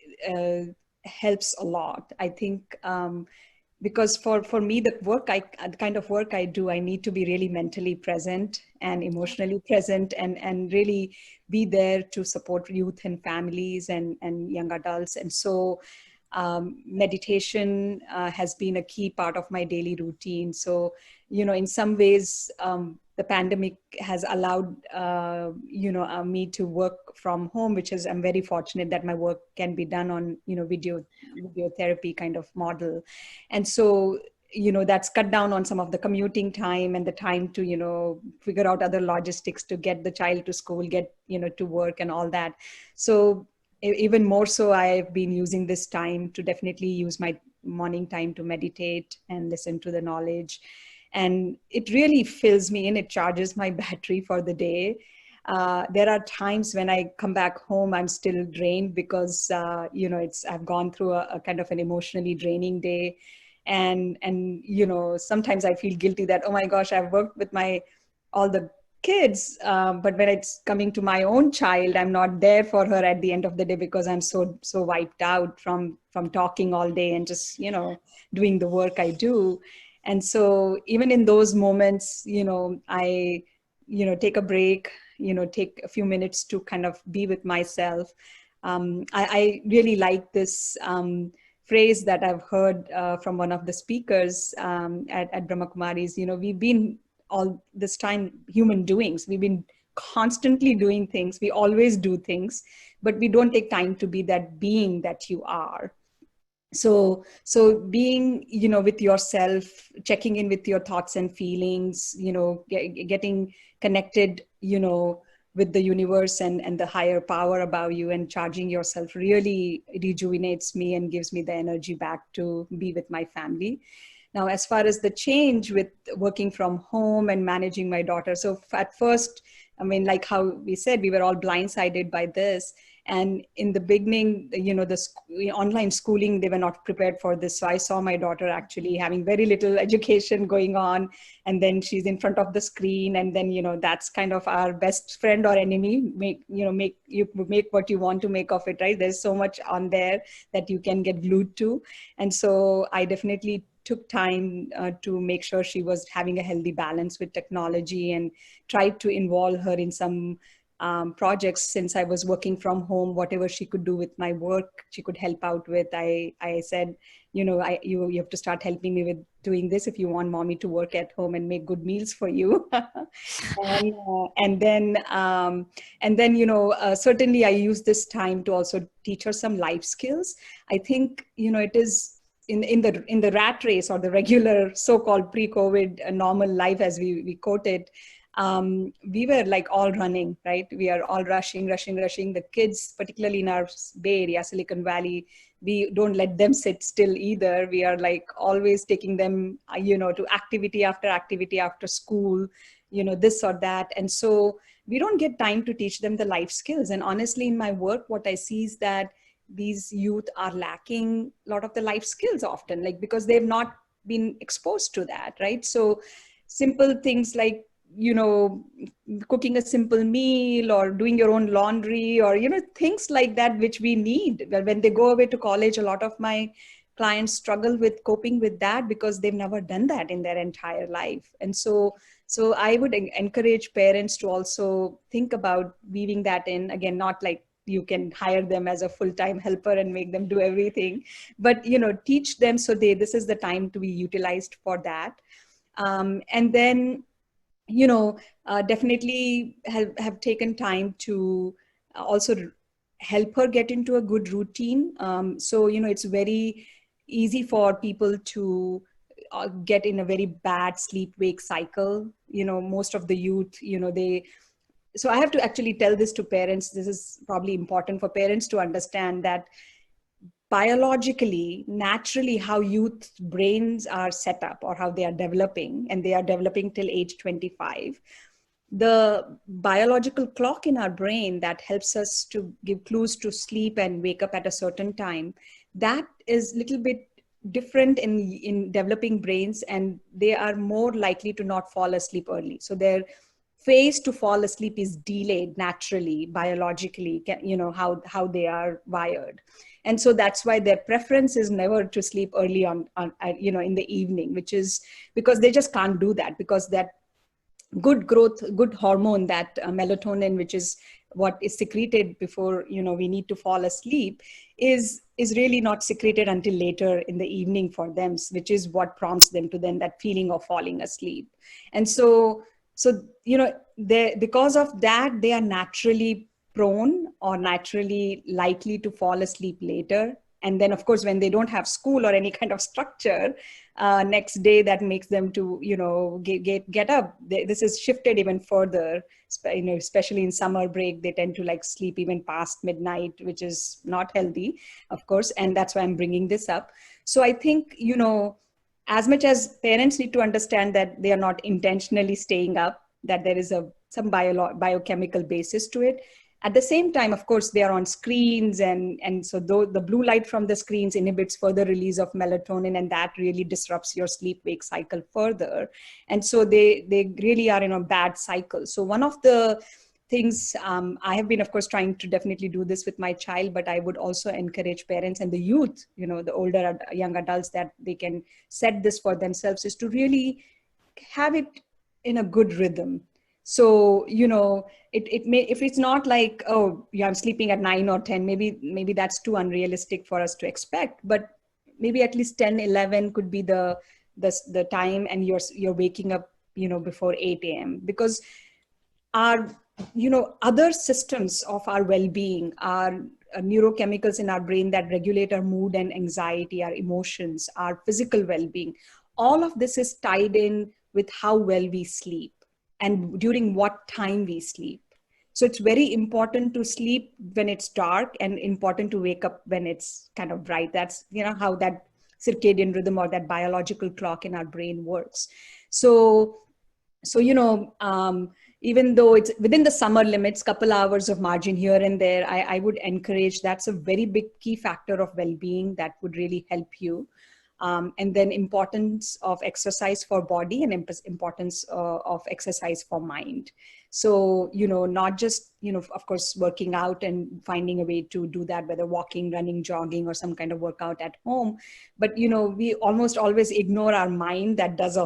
helps a lot, I think. Because for me, the kind of work I do, I need to be really mentally present and emotionally present, and really be there to support youth and families and young adults. And so meditation has been a key part of my daily routine. So, in some ways, the pandemic has allowed, me to work from home, which is, I'm very fortunate that my work can be done on, video therapy kind of model. And so, that's cut down on some of the commuting time and the time to, figure out other logistics to get the child to school, get, to work and all that. So even more so, I've been using this time to definitely use my morning time to meditate and listen to the knowledge. And it really fills me in. It charges my battery for the day. There are times when I come back home, I'm still drained because, I've gone through a kind of an emotionally draining day. And, sometimes I feel guilty that, oh my gosh, I've worked with all the kids, but when it's coming to my own child, I'm not there for her at the end of the day because I'm so wiped out from talking all day and just doing the work I do. And so even in those moments, I take a break, take a few minutes to kind of be with myself. I really like this phrase that I've heard from one of the speakers at Brahmakumaris. We've been all this time human doings. We've been constantly doing things. We always do things, but we don't take time to be that being that you are. So being, with yourself, checking in with your thoughts and feelings, getting connected, with the universe and the higher power above you, and charging yourself really rejuvenates me and gives me the energy back to be with my family. Now, as far as the change with working from home and managing my daughter, so at first, I mean, like how we said, we were all blindsided by this. And in the beginning, the online schooling, they were not prepared for this. So I saw my daughter actually having very little education going on. And then she's in front of the screen. And then, that's kind of our best friend or enemy. Make what you want to make of it, right? There's so much on there that you can get glued to. And so I definitely took time to make sure she was having a healthy balance with technology, and tried to involve her in some projects. Since I was working from home, whatever she could do with my work, she could help out with. I said, you have to start helping me with doing this if you want mommy to work at home and make good meals for you. and then certainly I use this time to also teach her some life skills. I think, it is in the rat race, or the regular so-called pre-COVID normal life, as we quote it. We were like all running, right? We are all rushing. The kids, particularly in our Bay Area, Silicon Valley, we don't let them sit still either. We are like always taking them, to activity after activity after school. this or that. And so we don't get time to teach them the life skills. And honestly, in my work, what I see is that these youth are lacking a lot of the life skills often, like because they've not been exposed to that, right? So simple things like, cooking a simple meal or doing your own laundry or, things like that, which we need. Well, when they go away to college, a lot of my clients struggle with coping with that because they've never done that in their entire life. And so I would encourage parents to also think about weaving that in. Again, not like you can hire them as a full-time helper and make them do everything, but, teach them so this is the time to be utilized for that. And then, definitely have taken time to also help her get into a good routine. So, it's very easy for people to get in a very bad sleep-wake cycle. Most of the youth, so I have to actually tell this to parents. This is probably important for parents to understand that biologically, naturally, how youth brains are set up or how they are developing, and they are developing till age 25. The biological clock in our brain that helps us to give clues to sleep and wake up at a certain time, that is a little bit different in developing brains, and they are more likely to not fall asleep early. So their phase to fall asleep is delayed naturally, biologically, how they are wired. And so that's why their preference is never to sleep early on in the evening, which is because they just can't do that, because that good growth, good hormone, that melatonin, which is what is secreted before, we need to fall asleep, is really not secreted until later in the evening for them, which is what prompts them to then that feeling of falling asleep. And so, because of that, they are naturally prone or naturally likely to fall asleep later. And then, of course, when they don't have school or any kind of structure next day, that makes them to, get up. This is shifted even further, especially in summer break, they tend to like sleep even past midnight, which is not healthy, of course. And that's why I'm bringing this up. So I think, as much as parents need to understand that they are not intentionally staying up, that there is some biochemical basis to it. At the same time, of course, they are on screens, and so though the blue light from the screens inhibits further release of melatonin, and that really disrupts your sleep-wake cycle further. And so they really are in a bad cycle. So one of the things I have been, of course, trying to definitely do this with my child, but I would also encourage parents and the youth, the older young adults, that they can set this for themselves, is to really have it in a good rhythm. So, it may, if it's not like, oh, yeah, I'm sleeping at 9 or 10, maybe that's too unrealistic for us to expect, but maybe at least 10, 11 could be the time, and you're waking up, before 8 a.m. because our, other systems of our well-being, our neurochemicals in our brain that regulate our mood and anxiety, our emotions, our physical well-being, all of this is tied in with how well we sleep and during what time we sleep. So it's very important to sleep when it's dark and important to wake up when it's kind of bright. That's, how that circadian rhythm or that biological clock in our brain works. So even though it's within the summer limits, couple hours of margin here and there, I would encourage, that's a very big key factor of well-being that would really help you. And then importance of exercise for body and importance of exercise for mind. So, not just, of course, working out and finding a way to do that, whether walking, running, jogging, or some kind of workout at home. But, we almost always ignore our mind that does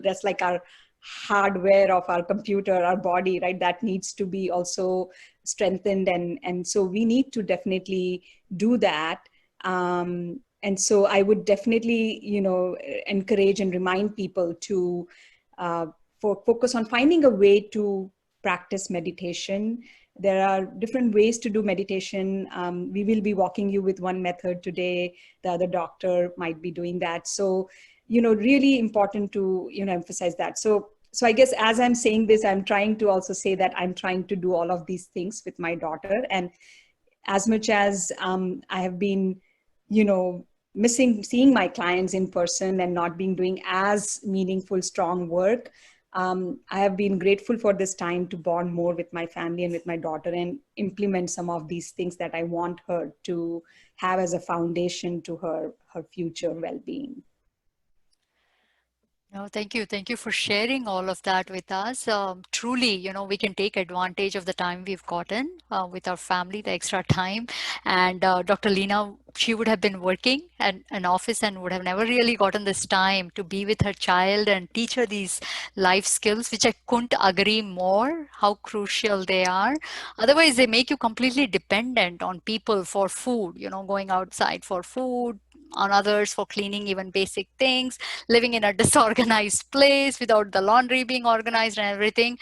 that's like our hardware of our computer, our body, right? That needs to be also strengthened. And so we need to definitely do that. And so I would definitely, encourage and remind people to focus on finding a way to practice meditation. There are different ways to do meditation. We will be walking you with one method today. The other doctor might be doing that. So, really important to, emphasize that. So I guess as I'm saying this, I'm trying to also say that I'm trying to do all of these things with my daughter. And as much as I have been, missing seeing my clients in person and not being doing as meaningful, strong work, I have been grateful for this time to bond more with my family and with my daughter and implement some of these things that I want her to have as a foundation to her future well-being. No, thank you. Thank you for sharing all of that with us. Truly, we can take advantage of the time we've gotten with our family, the extra time. And Dr. Leena, she would have been working at an office and would have never really gotten this time to be with her child and teach her these life skills, which I couldn't agree more how crucial they are. Otherwise, they make you completely dependent on people for food, going outside for food, on others for cleaning even basic things, living in a disorganized place without the laundry being organized and everything.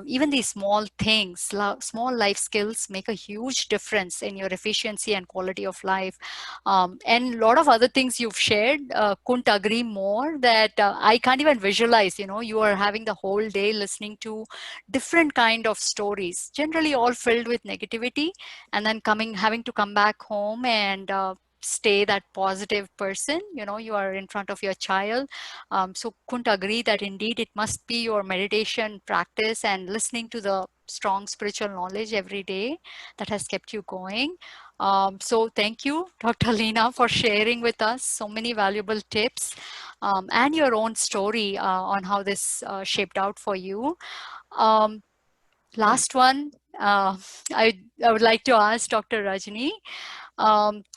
Even these small things, small life skills make a huge difference in your efficiency and quality of life. And a lot of other things you've shared, couldn't agree more that I can't even visualize, you are having the whole day listening to different kind of stories, generally all filled with negativity, and then having to come back home and stay that positive person. You are in front of your child. So couldn't agree that indeed it must be your meditation practice and listening to the strong spiritual knowledge every day that has kept you going. So thank you, Dr. Leena, for sharing with us so many valuable tips and your own story on how this shaped out for you. Last one, I would like to ask Dr. Rajni,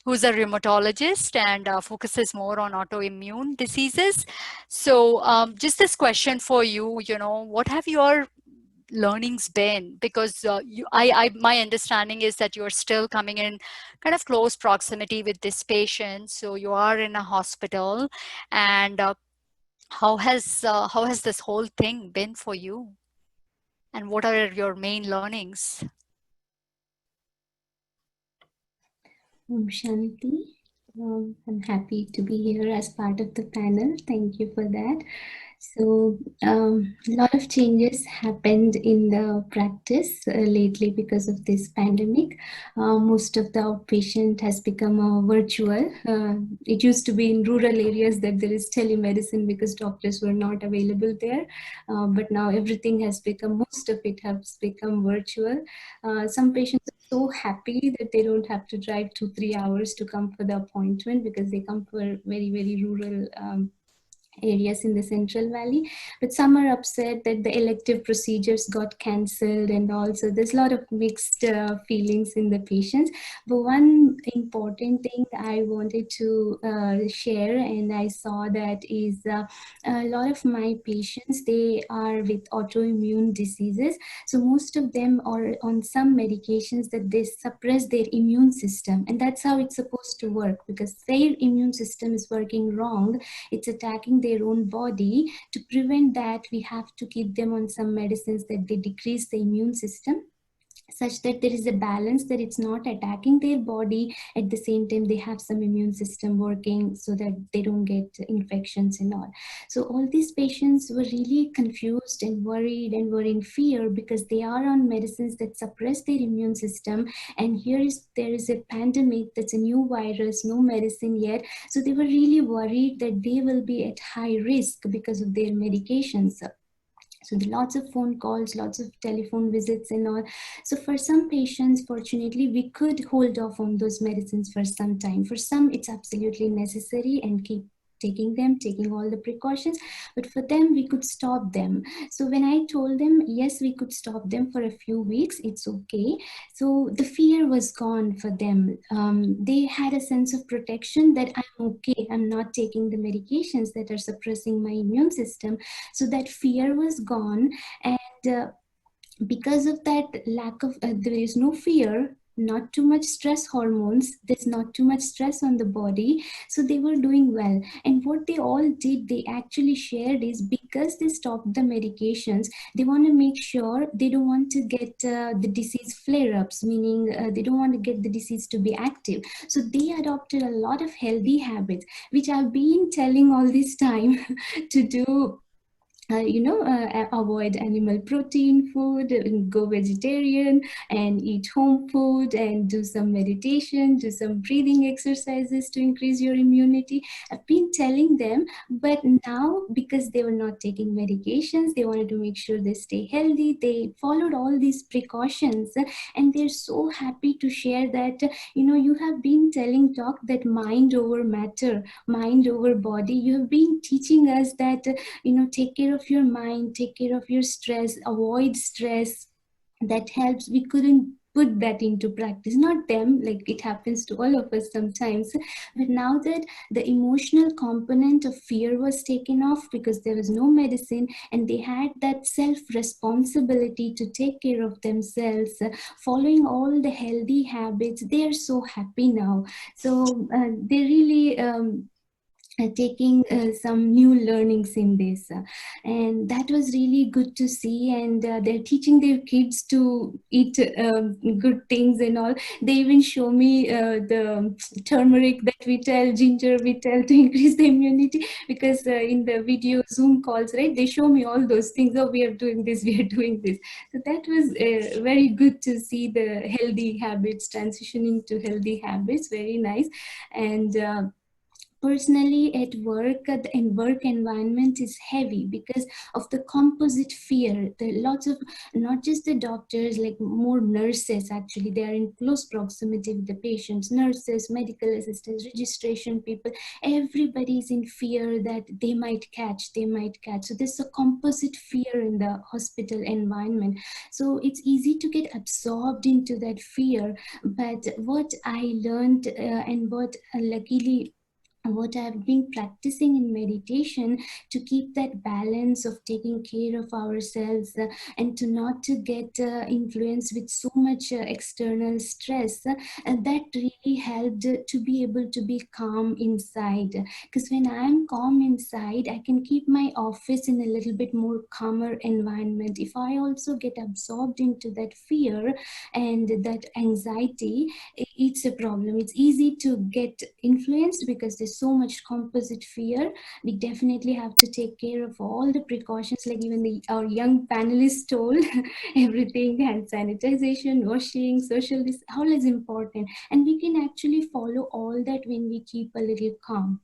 who's a rheumatologist and focuses more on autoimmune diseases. So just this question for you, what have your learnings been? Because my understanding is that you're still coming in kind of close proximity with this patient. So you are in a hospital, and how has this whole thing been for you? And what are your main learnings? Shanti. I'm happy to be here as part of the panel. Thank you for that. So a lot of changes happened in the practice lately because of this pandemic. Most of the outpatient has become virtual. It used to be in rural areas that there is telemedicine because doctors were not available there. But now everything has become, most of it has become virtual. Some patients are so happy that they don't have to drive 2-3 hours to come for the appointment because they come for very, very rural areas in the Central Valley, but some are upset that the elective procedures got cancelled, and also there's a lot of mixed feelings in the patients. But one important thing I wanted to share, and I saw that is a lot of my patients, they are with autoimmune diseases. So most of them are on some medications that they suppress their immune system, and that's how it's supposed to work, because their immune system is working wrong. It's attacking their own body. To prevent that, we have to keep them on some medicines that they decrease the immune system, such that there is a balance, that it's not attacking their body. At the same time, they have some immune system working so that they don't get infections and all. So all these patients were really confused and worried and were in fear because they are on medicines that suppress their immune system. And there is a pandemic, that's a new virus, no medicine yet. So they were really worried that they will be at high risk because of their medications. So lots of phone calls, lots of telephone visits and all. So for some patients, fortunately, we could hold off on those medicines for some time. For some, it's absolutely necessary and keep taking all the precautions, but for them, we could stop them. So when I told them, yes, we could stop them for a few weeks, it's okay. So the fear was gone for them. They had a sense of protection that I'm okay, I'm not taking the medications that are suppressing my immune system. So that fear was gone, and because of that lack of, there is no fear, not too much stress hormones, there's not too much stress on the body, so they were doing well. And what they all did, they actually shared, is because they stopped the medications, they want to make sure they don't want to get the disease flare-ups, meaning they don't want to get the disease to be active. So they adopted a lot of healthy habits, which I've been telling all this time to do avoid animal protein food, and go vegetarian, and eat home food, and do some meditation, do some breathing exercises to increase your immunity. I've been telling them, but now because they were not taking medications, they wanted to make sure they stay healthy. They followed all these precautions, and they're so happy to share that, you have been telling talk that mind over matter, mind over body. You have been teaching us that take care of your mind, take care of your stress, avoid stress. That helps. We couldn't put that into practice, not them, like it happens to all of us sometimes. But now that the emotional component of fear was taken off because there was no medicine, and they had that self responsibility to take care of themselves, following all the healthy habits, they are so happy now. So they really taking some new learnings in this, and that was really good to see. And they're teaching their kids to eat good things and all. They even show me the turmeric that we tell, ginger we tell, to increase the immunity, because in the video Zoom calls, right, they show me all those things. Oh, we are doing this, we are doing this. So that was very good to see the healthy habits transitioning to healthy habits. Very nice. And personally at work, the work environment is heavy because of the composite fear. There are lots of, not just the doctors, like more nurses, actually they are in close proximity with the patients, nurses, medical assistants, registration people. Everybody is in fear that they might catch. So there's a composite fear in the hospital environment. So it's easy to get absorbed into that fear. But what I learned, and what luckily what I've been practicing in meditation, to keep that balance of taking care of ourselves, and to not to get influenced with so much external stress, and that really helped to be able to be calm inside. Because when I'm calm inside, I can keep my office in a little bit more calmer environment. If I also get absorbed into that fear and that anxiety, it's a problem. It's easy to get influenced because there's so much composite fear. We definitely have to take care of all the precautions, like even our young panelists told. Everything, hand sanitization, washing, social, this all is important, and we can actually follow all that when we keep a little calm.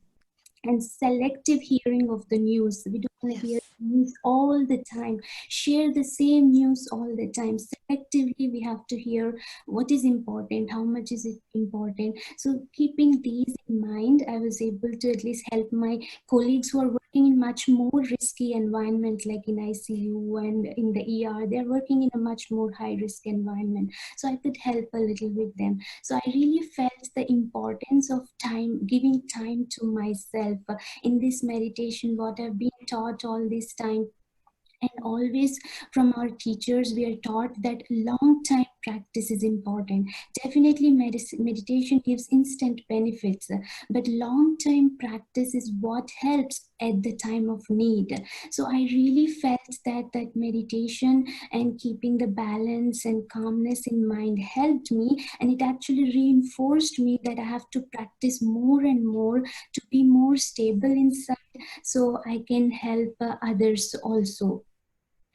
And selective hearing of the news. We don't want to hear news all the time, share the same news all the time. Selectively, we have to hear what is important, how much is it important. So keeping these in mind, I was able to at least help my colleagues who are working in much more risky environment, like in ICU and in the ER. They're working in a much more high risk environment. So I could help a little with them. So I really felt the importance of time, giving time to myself in this meditation, what I've been taught all this time. And always from our teachers, we are taught that long time practice is important. Definitely meditation gives instant benefits, but long time practice is what helps at the time of need. So I really felt that meditation and keeping the balance and calmness in mind helped me, and it actually reinforced me that I have to practice more and more to be more stable inside, so I can help others also.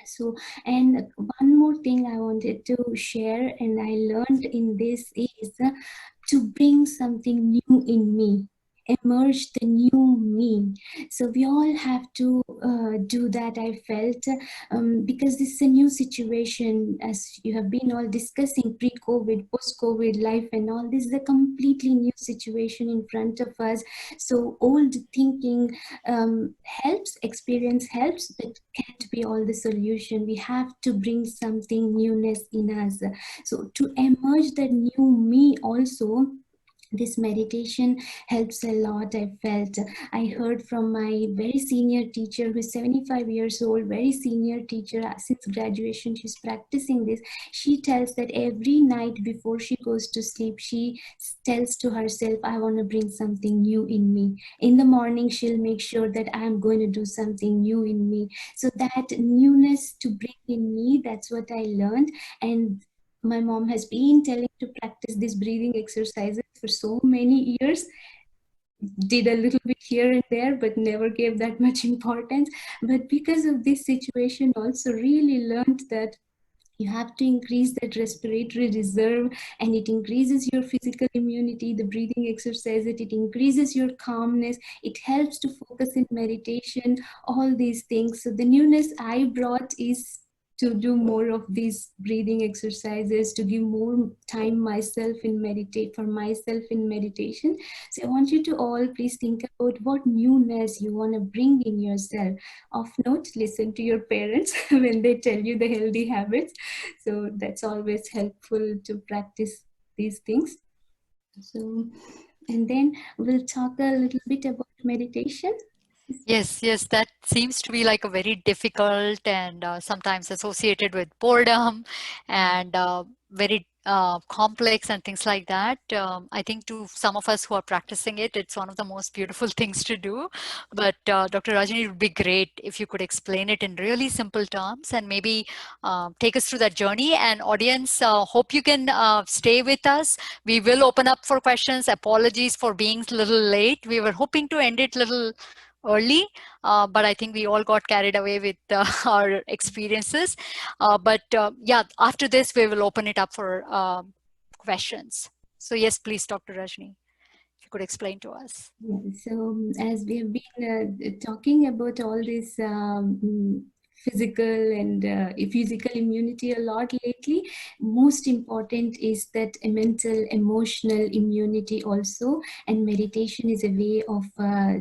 So, and one more thing I wanted to share, and I learned in this, is to bring something new in me, emerge the new me. So we all have to do that, I felt, because this is a new situation, as you have been all discussing, pre-COVID, post-COVID life and all. This is a completely new situation in front of us. So old thinking helps, experience helps, but can't be all the solution. We have to bring something newness in us. So to emerge the new me also, this meditation helps a lot, I felt. I heard from my very senior teacher, who is 75 years old, very senior teacher. Since graduation, she's practicing this. She tells that every night before she goes to sleep, she tells to herself, I want to bring something new in me. In the morning, she'll make sure that I'm going to do something new in me. So that newness to bring in me, that's what I learned. And my mom has been telling to practice these breathing exercises for so many years. did a little bit here and there, but never gave that much importance. But because of this situation, also really learned that you have to increase that respiratory reserve, and it increases your physical immunity. The breathing exercise, it increases your calmness, it helps to focus in meditation, all these things. So the newness I brought is to do more of these breathing exercises, to give more time myself in meditation. So I want you to all please think about what newness you want to bring in yourself. Off note, listen to your parents when they tell you the healthy habits. So that's always helpful to practice these things. So, and then we'll talk a little bit about meditation. Yes, that seems to be like a very difficult and sometimes associated with boredom and very complex and things like that. I think to some of us who are practicing it, it's one of the most beautiful things to do. But Dr. Rajani, it would be great if you could explain it in really simple terms and maybe take us through that journey. And audience, hope you can stay with us. We will open up for questions. Apologies for being a little late. We were hoping to end it a little early, but I think we all got carried away with our experiences. Yeah, after this, we will open it up for questions. So yes, please, Dr. Rajni, if you could explain to us. Yeah, so as we have been talking about all this physical and physical immunity a lot lately, most important is that a mental, emotional immunity also, and meditation is a way of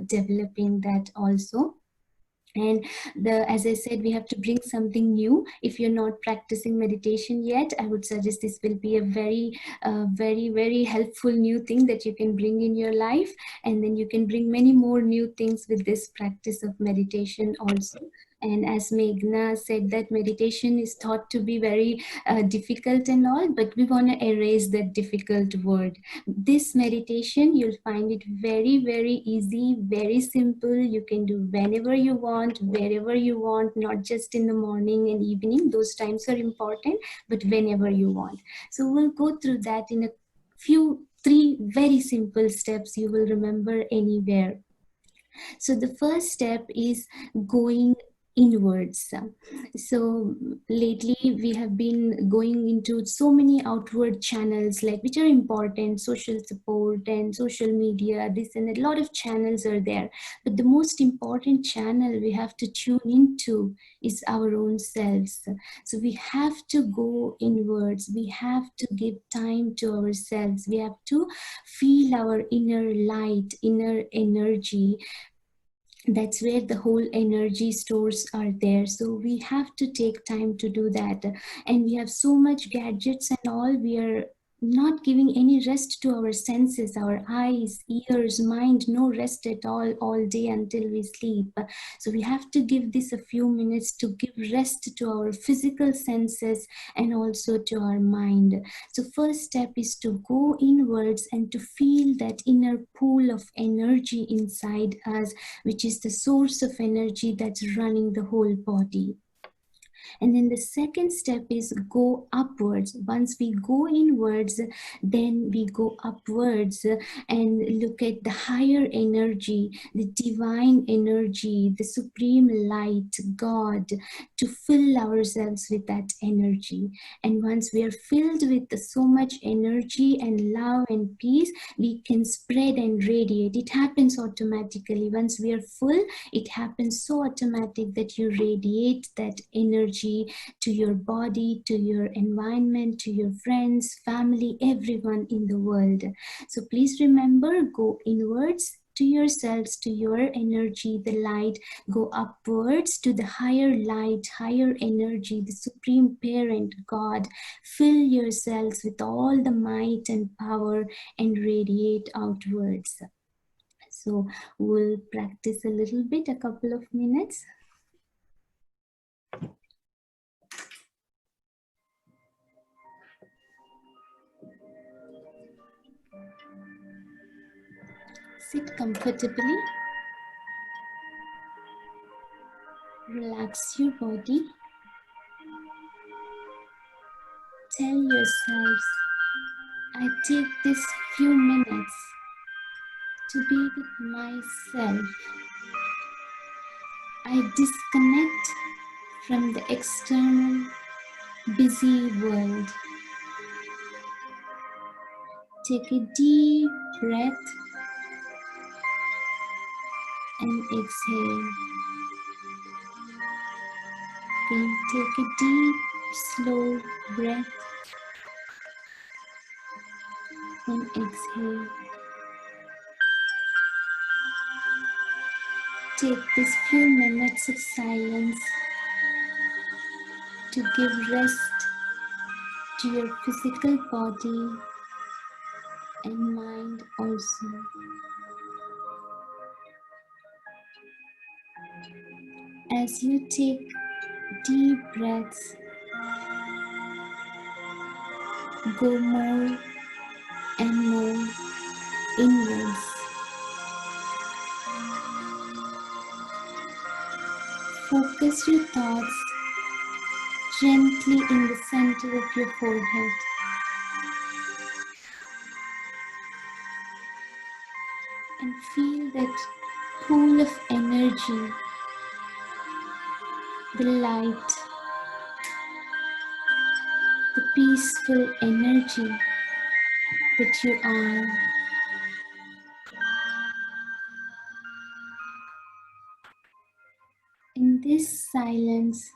developing that also. And as I said, we have to bring something new. If you're not practicing meditation yet, I would suggest this will be a very helpful new thing that you can bring in your life. And then you can bring many more new things with this practice of meditation also. And as Meghna said, that meditation is thought to be very difficult and all, but we want to erase that difficult word. This meditation, you'll find it very easy, very simple. You can do whenever you want, wherever you want, not just in the morning and evening. Those times are important, but whenever you want. So we'll go through that in a three very simple steps you will remember anywhere. So the first step is going inwards. So lately we have been going into so many outward channels, like which are important, social support and social media, this and a lot of channels are there. But the most important channel we have to tune into is our own selves. So we have to go inwards. We have to give time to ourselves. We have to feel our inner light, inner energy. That's where the whole energy stores are there. So we have to take time to do that. And we have so much gadgets and all, we are not giving any rest to our senses, our eyes, ears, mind, no rest at all day until we sleep. So we have to give this a few minutes to give rest to our physical senses and also to our mind. So first step is to go inwards and to feel that inner pool of energy inside us, which is the source of energy that's running the whole body. And then the second step is go upwards. Once we go inwards, then we go upwards and look at the higher energy, the divine energy, the supreme light, God, to fill ourselves with that energy. And once we are filled with so much energy and love and peace, we can spread and radiate. It happens automatically. Once we are full, it happens so automatic that you radiate that energy to your body, to your environment, to your friends, family, everyone in the world. So please remember, go inwards to yourselves, to your energy, the light. Go upwards to the higher light, higher energy, the supreme parent, God. Fill yourselves with all the might and power and radiate outwards. So we'll practice a little bit, a couple of minutes. Sit comfortably. Relax your body. Tell yourselves, I take this few minutes to be with myself. I disconnect from the external busy world. Take a deep breath and exhale. Then take a deep, slow breath and exhale. Take these few minutes of silence to give rest to your physical body and mind also. As you take deep breaths, go more and more inwards. Focus your thoughts gently in the center of your forehead. And feel that pool of energy, the light, the peaceful energy that you are. In this silence,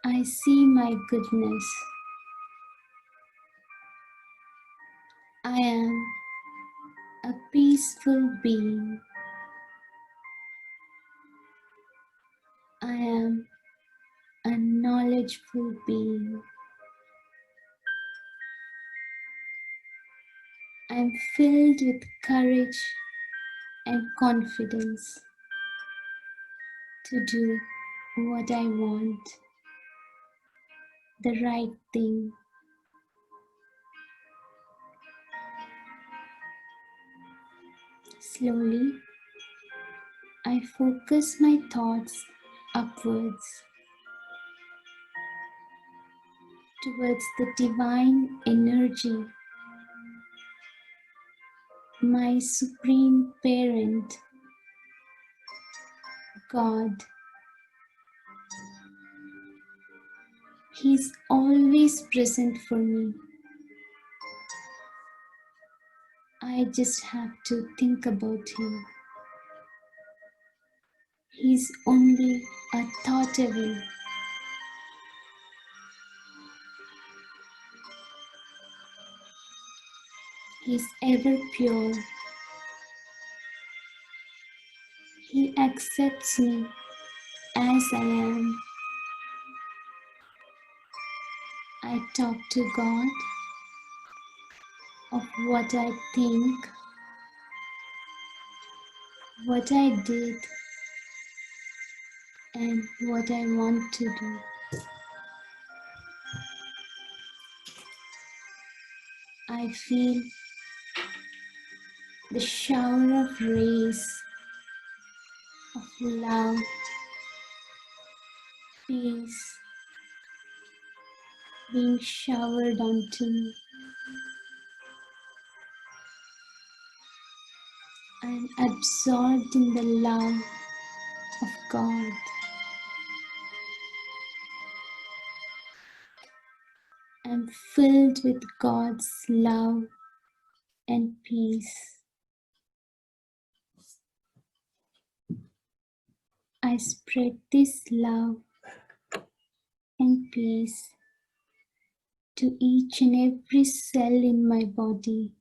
I see my goodness. I am a peaceful being. I am a knowledgeful being. I am filled with courage and confidence to do what I want, the right thing. Slowly, I focus my thoughts upwards towards the divine energy, my supreme parent, God. He's always present for me. I just have to think about him. He's only a thought away. He's ever pure. He accepts me as I am. I talk to God of what I think, what I did, and what I want to do. I feel the shower of rays of love, peace being showered onto me. I am absorbed in the love of God. I am filled with God's love and peace. I spread this love and peace to each and every cell in my body.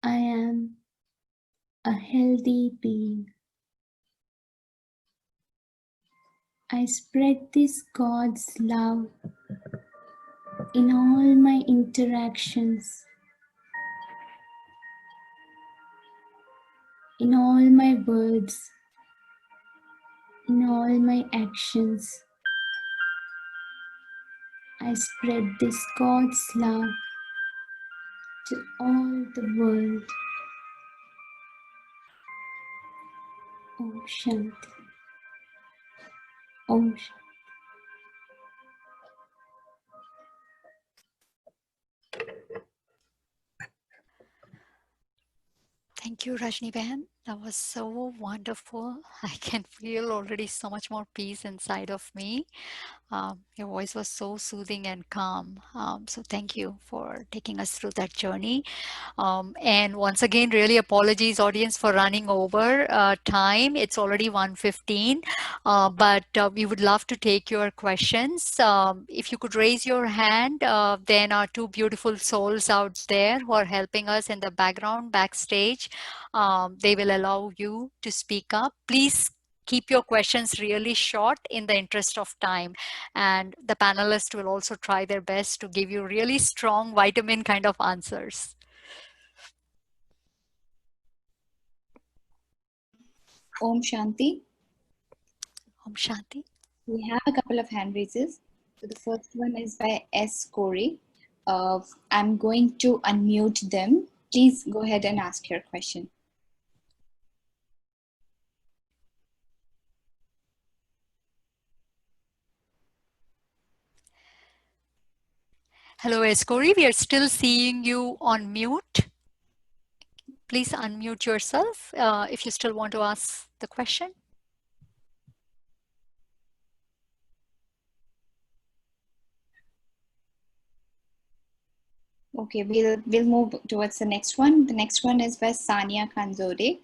I am a healthy being. I spread this God's love in all my interactions, in all my words, in all my actions. I spread this God's love to all the world. Om Shanti. Om Shanti. Thank you, Rajni Behan. That was so wonderful. I can feel already so much more peace inside of me. Your voice was so soothing and calm. So thank you for taking us through that journey. And once again, really apologies, audience, for running over time. It's already 1:15, but we would love to take your questions. If you could raise your hand, then our two beautiful souls out there who are helping us in the background, backstage, they will allow you to speak up. Please keep your questions really short in the interest of time. And the panelists will also try their best to give you really strong vitamin kind of answers. Om Shanti. Om Shanti. We have a couple of hand raises. So the first one is by S. Corey. I'm going to unmute them. Please go ahead and ask your question. Hello, Escori. We are still seeing you on mute. Please unmute yourself if you still want to ask the question. Okay, we'll move towards the next one. The next one is by Sania Kanzode,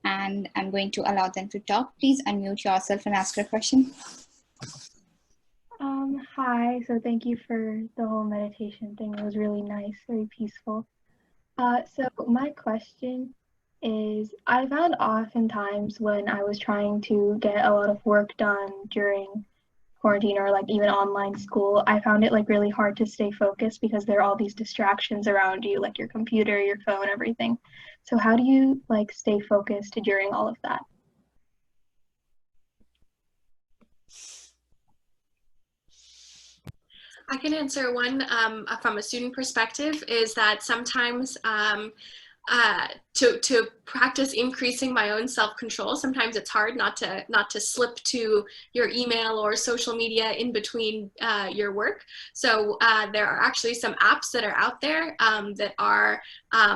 and I'm going to allow them to talk. Please unmute yourself and ask your question. Hi, so thank you for the whole meditation thing. It was really nice, very peaceful. So my question is, I found oftentimes when I was trying to get a lot of work done during quarantine or like even online school, I found it like really hard to stay focused because there are all these distractions around you, like your computer, your phone, everything. So how do you like stay focused during all of that? I can answer one from a student perspective, is that sometimes to practice increasing my own self-control, sometimes it's hard not to slip to your email or social media in between your work. So there are actually some apps that are out there that are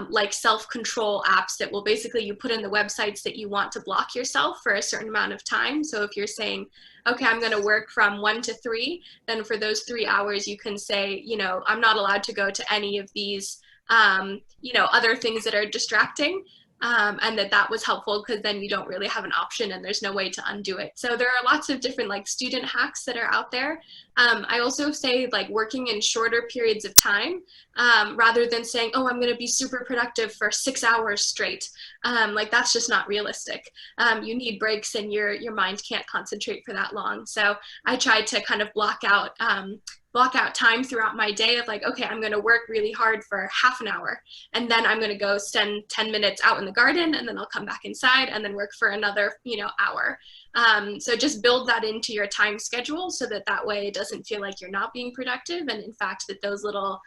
like self-control apps that will basically, you put in the websites that you want to block yourself for a certain amount of time. So if you're saying, okay, I'm going to work from 1 to 3, then for those 3 hours you can say, you know, I'm not allowed to go to any of these you know, other things that are distracting, and that was helpful because then you don't really have an option and there's no way to undo it. So there are lots of different like student hacks that are out there. I also say like working in shorter periods of time rather than saying, oh, I'm going to be super productive for 6 hours straight. Like that's just not realistic. You need breaks and your mind can't concentrate for that long. So I try to kind of block out time throughout my day of like, okay, I'm going to work really hard for half an hour, and then I'm going to go spend 10 minutes out in the garden, and then I'll come back inside and then work for another, you know, hour. So just build that into your time schedule so that way it doesn't feel like you're not being productive. And in fact, that those little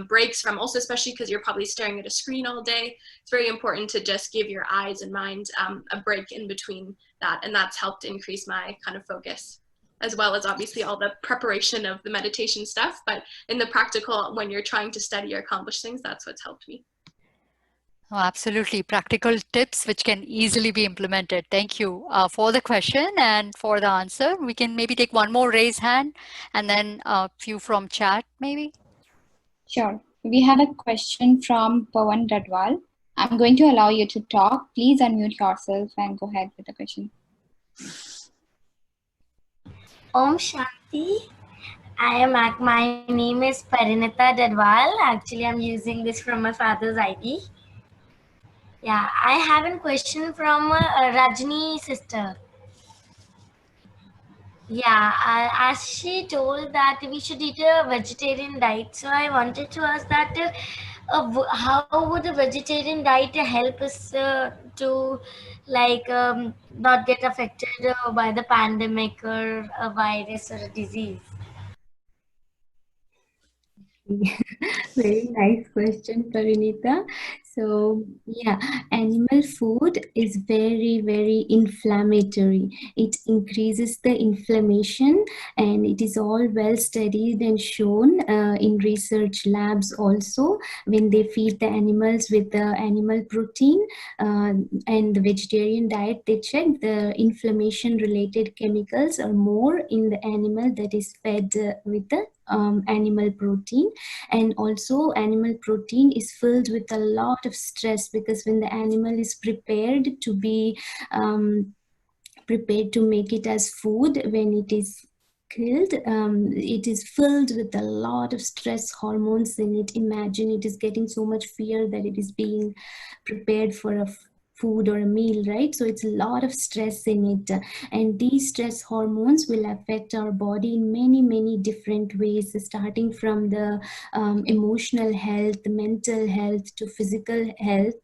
breaks from, also especially because you're probably staring at a screen all day, it's very important to just give your eyes and mind a break in between that. And that's helped increase my kind of focus, as well as obviously all the preparation of the meditation stuff. But in the practical, when you're trying to study or accomplish things, that's what's helped me. Oh, absolutely. Practical tips which can easily be implemented. Thank you for the question and for the answer. We can maybe take one more raise hand and then a few from chat maybe. Sure. We have a question from Pawan Dadwal. I'm going to allow you to talk. Please unmute yourself and go ahead with the question. Om Shanti. My name is Parinita Dadwal. Actually, I'm using this from my father's ID. Yeah, I have a question from Rajni sister. Yeah, as she told that we should eat a vegetarian diet. So I wanted to ask that how would a vegetarian diet help us to like not get affected by the pandemic or a virus or a disease? Very nice question, Parinita. So yeah, animal food is very, very inflammatory. It increases the inflammation, and it is all well studied and shown in research labs also. When they feed the animals with the animal protein and the vegetarian diet, they check the inflammation related chemicals are more in the animal that is fed with the animal protein. And also animal protein is filled with a lot of stress, because when the animal is prepared to be prepared to make it as food, when it is killed, it is filled with a lot of stress hormones in it. Imagine, it is getting so much fear that it is being prepared for a food or a meal, right? So it's a lot of stress in it, and these stress hormones will affect our body in many, many different ways, starting from the emotional health, mental health, to physical health.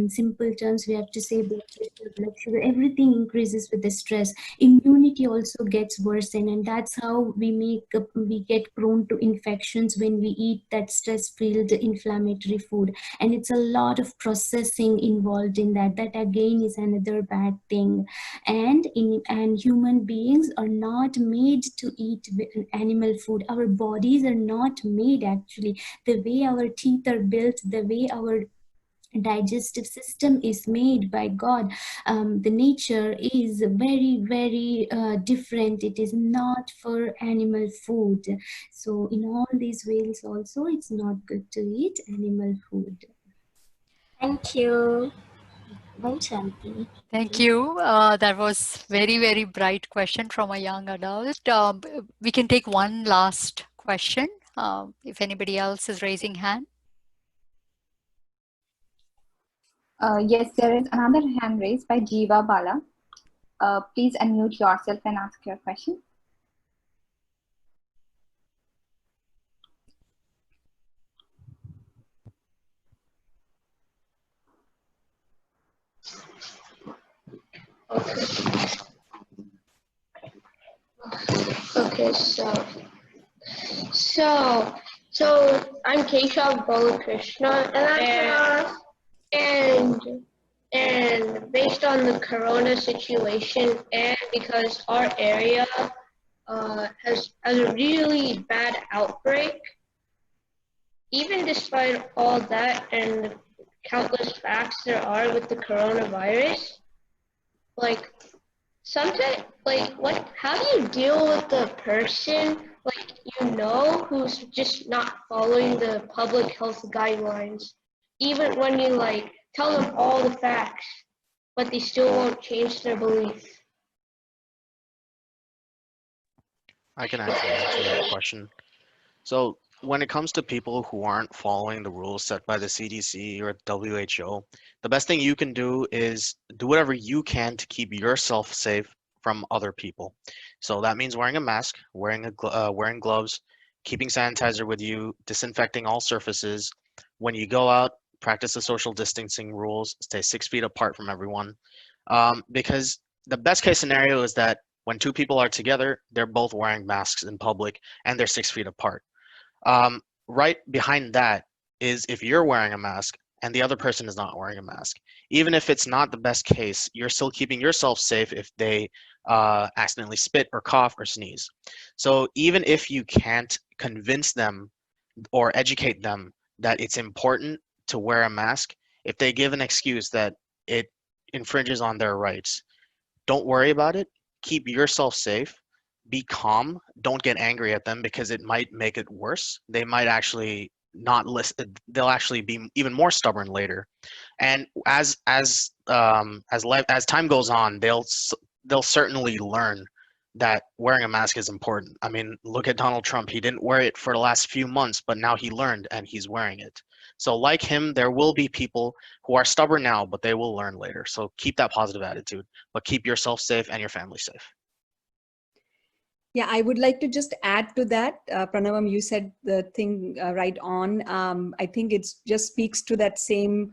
Simple terms, we have to say blood pressure, blood sugar, everything increases with the stress. Immunity also gets worsened, and that's how we get prone to infections when we eat that stress-filled inflammatory food. And it's a lot of processing involved in that. That again is another bad thing. And human beings are not made to eat animal food. Our bodies are not made, actually. The way our teeth are built, the way our digestive system is made by God, the nature is very, very different. It is not for animal food. So in all these ways also, it's not good to eat animal food. Thank you. Om Shanti. Thank you. That was very, very bright question from a young adult. We can take one last question if anybody else is raising hand. Yes, there is another hand raised by Jiva Bala. Please unmute yourself and ask your question. Okay, so I'm Keshav Balakrishna, and based on the corona situation, and because our area has a really bad outbreak, even despite all that and the countless facts there are with the coronavirus, like sometimes, how do you deal with the person, who's just not following the public health guidelines, even when you, tell them all the facts, but they still won't change their belief? I can actually answer that question. So when it comes to people who aren't following the rules set by the CDC or WHO, the best thing you can do is do whatever you can to keep yourself safe from other people. So that means wearing a mask, wearing gloves, keeping sanitizer with you, disinfecting all surfaces. When you go out, practice the social distancing rules, stay 6 feet apart from everyone. Because the best case scenario is that when two people are together, they're both wearing masks in public and they're 6 feet apart. Right behind that is if you're wearing a mask and the other person is not wearing a mask. Even if it's not the best case, you're still keeping yourself safe if they accidentally spit or cough or sneeze. So even if you can't convince them or educate them that it's important to wear a mask, if they give an excuse that it infringes on their rights, don't worry about it. Keep yourself safe. Be calm. Don't get angry at them because it might make it worse. They might actually not listen. They'll actually be even more stubborn later. And as time goes on, they'll certainly learn that wearing a mask is important. I mean, look at Donald Trump. He didn't wear it for the last few months, but now he learned and he's wearing it. So like him, there will be people who are stubborn now, but they will learn later. So keep that positive attitude, but keep yourself safe and your family safe. Yeah, I would like to just add to that. Pranavam, you said the thing right on. I think it just speaks to that same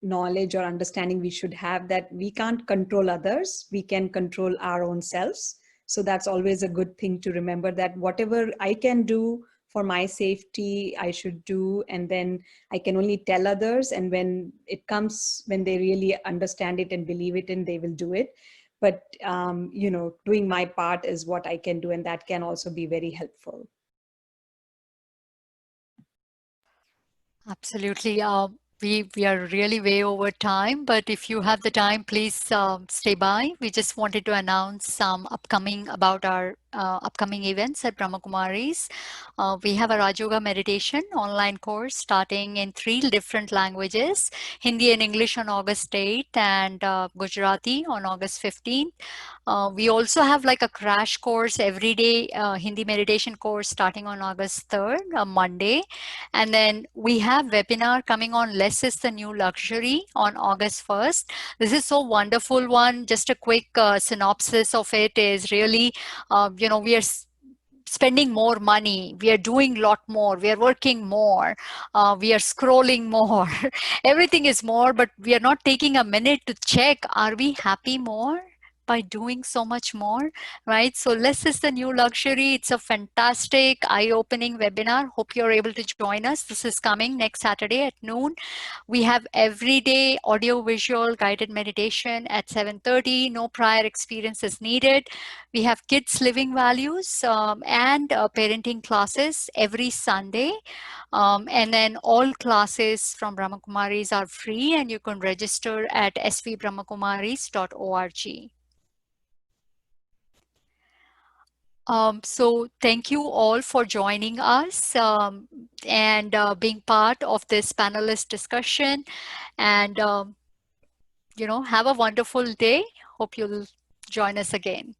knowledge or understanding we should have, that we can't control others. We can control our own selves. So that's always a good thing to remember, that whatever I can do for my safety I should do, and then I can only tell others, and when they really understand it and believe it, and they will do it. But doing my part is what I can do, and that can also be very helpful. Absolutely. We are really way over time, but if you have the time, please stay by. We just wanted to announce some about our upcoming events at Brahmakumaris. We have a Raj Yoga meditation online course starting in 3 different languages: Hindi and English on August 8th, and Gujarati on August 15th. We also have like a crash course, everyday Hindi meditation course starting on August 3rd, Monday. And then we have webinar coming on Less is the New Luxury on August 1st. This is so wonderful one. Just a quick synopsis of it is really, we are spending more money, we are doing a lot more, we are working more, we are scrolling more. Everything is more, but we are not taking a minute to check, are we happy more by doing so much more, right? So Less is the New Luxury. It's a fantastic, eye-opening webinar. Hope you're able to join us. This is coming next Saturday at noon. We have everyday audio-visual guided meditation at 7:30. No prior experience is needed. We have kids living values and parenting classes every Sunday. And then all classes from Brahmakumaris are free, and you can register at svbrahmakumaris.org. So thank you all for joining us and being part of this panelist discussion. And, have a wonderful day. Hope you'll join us again.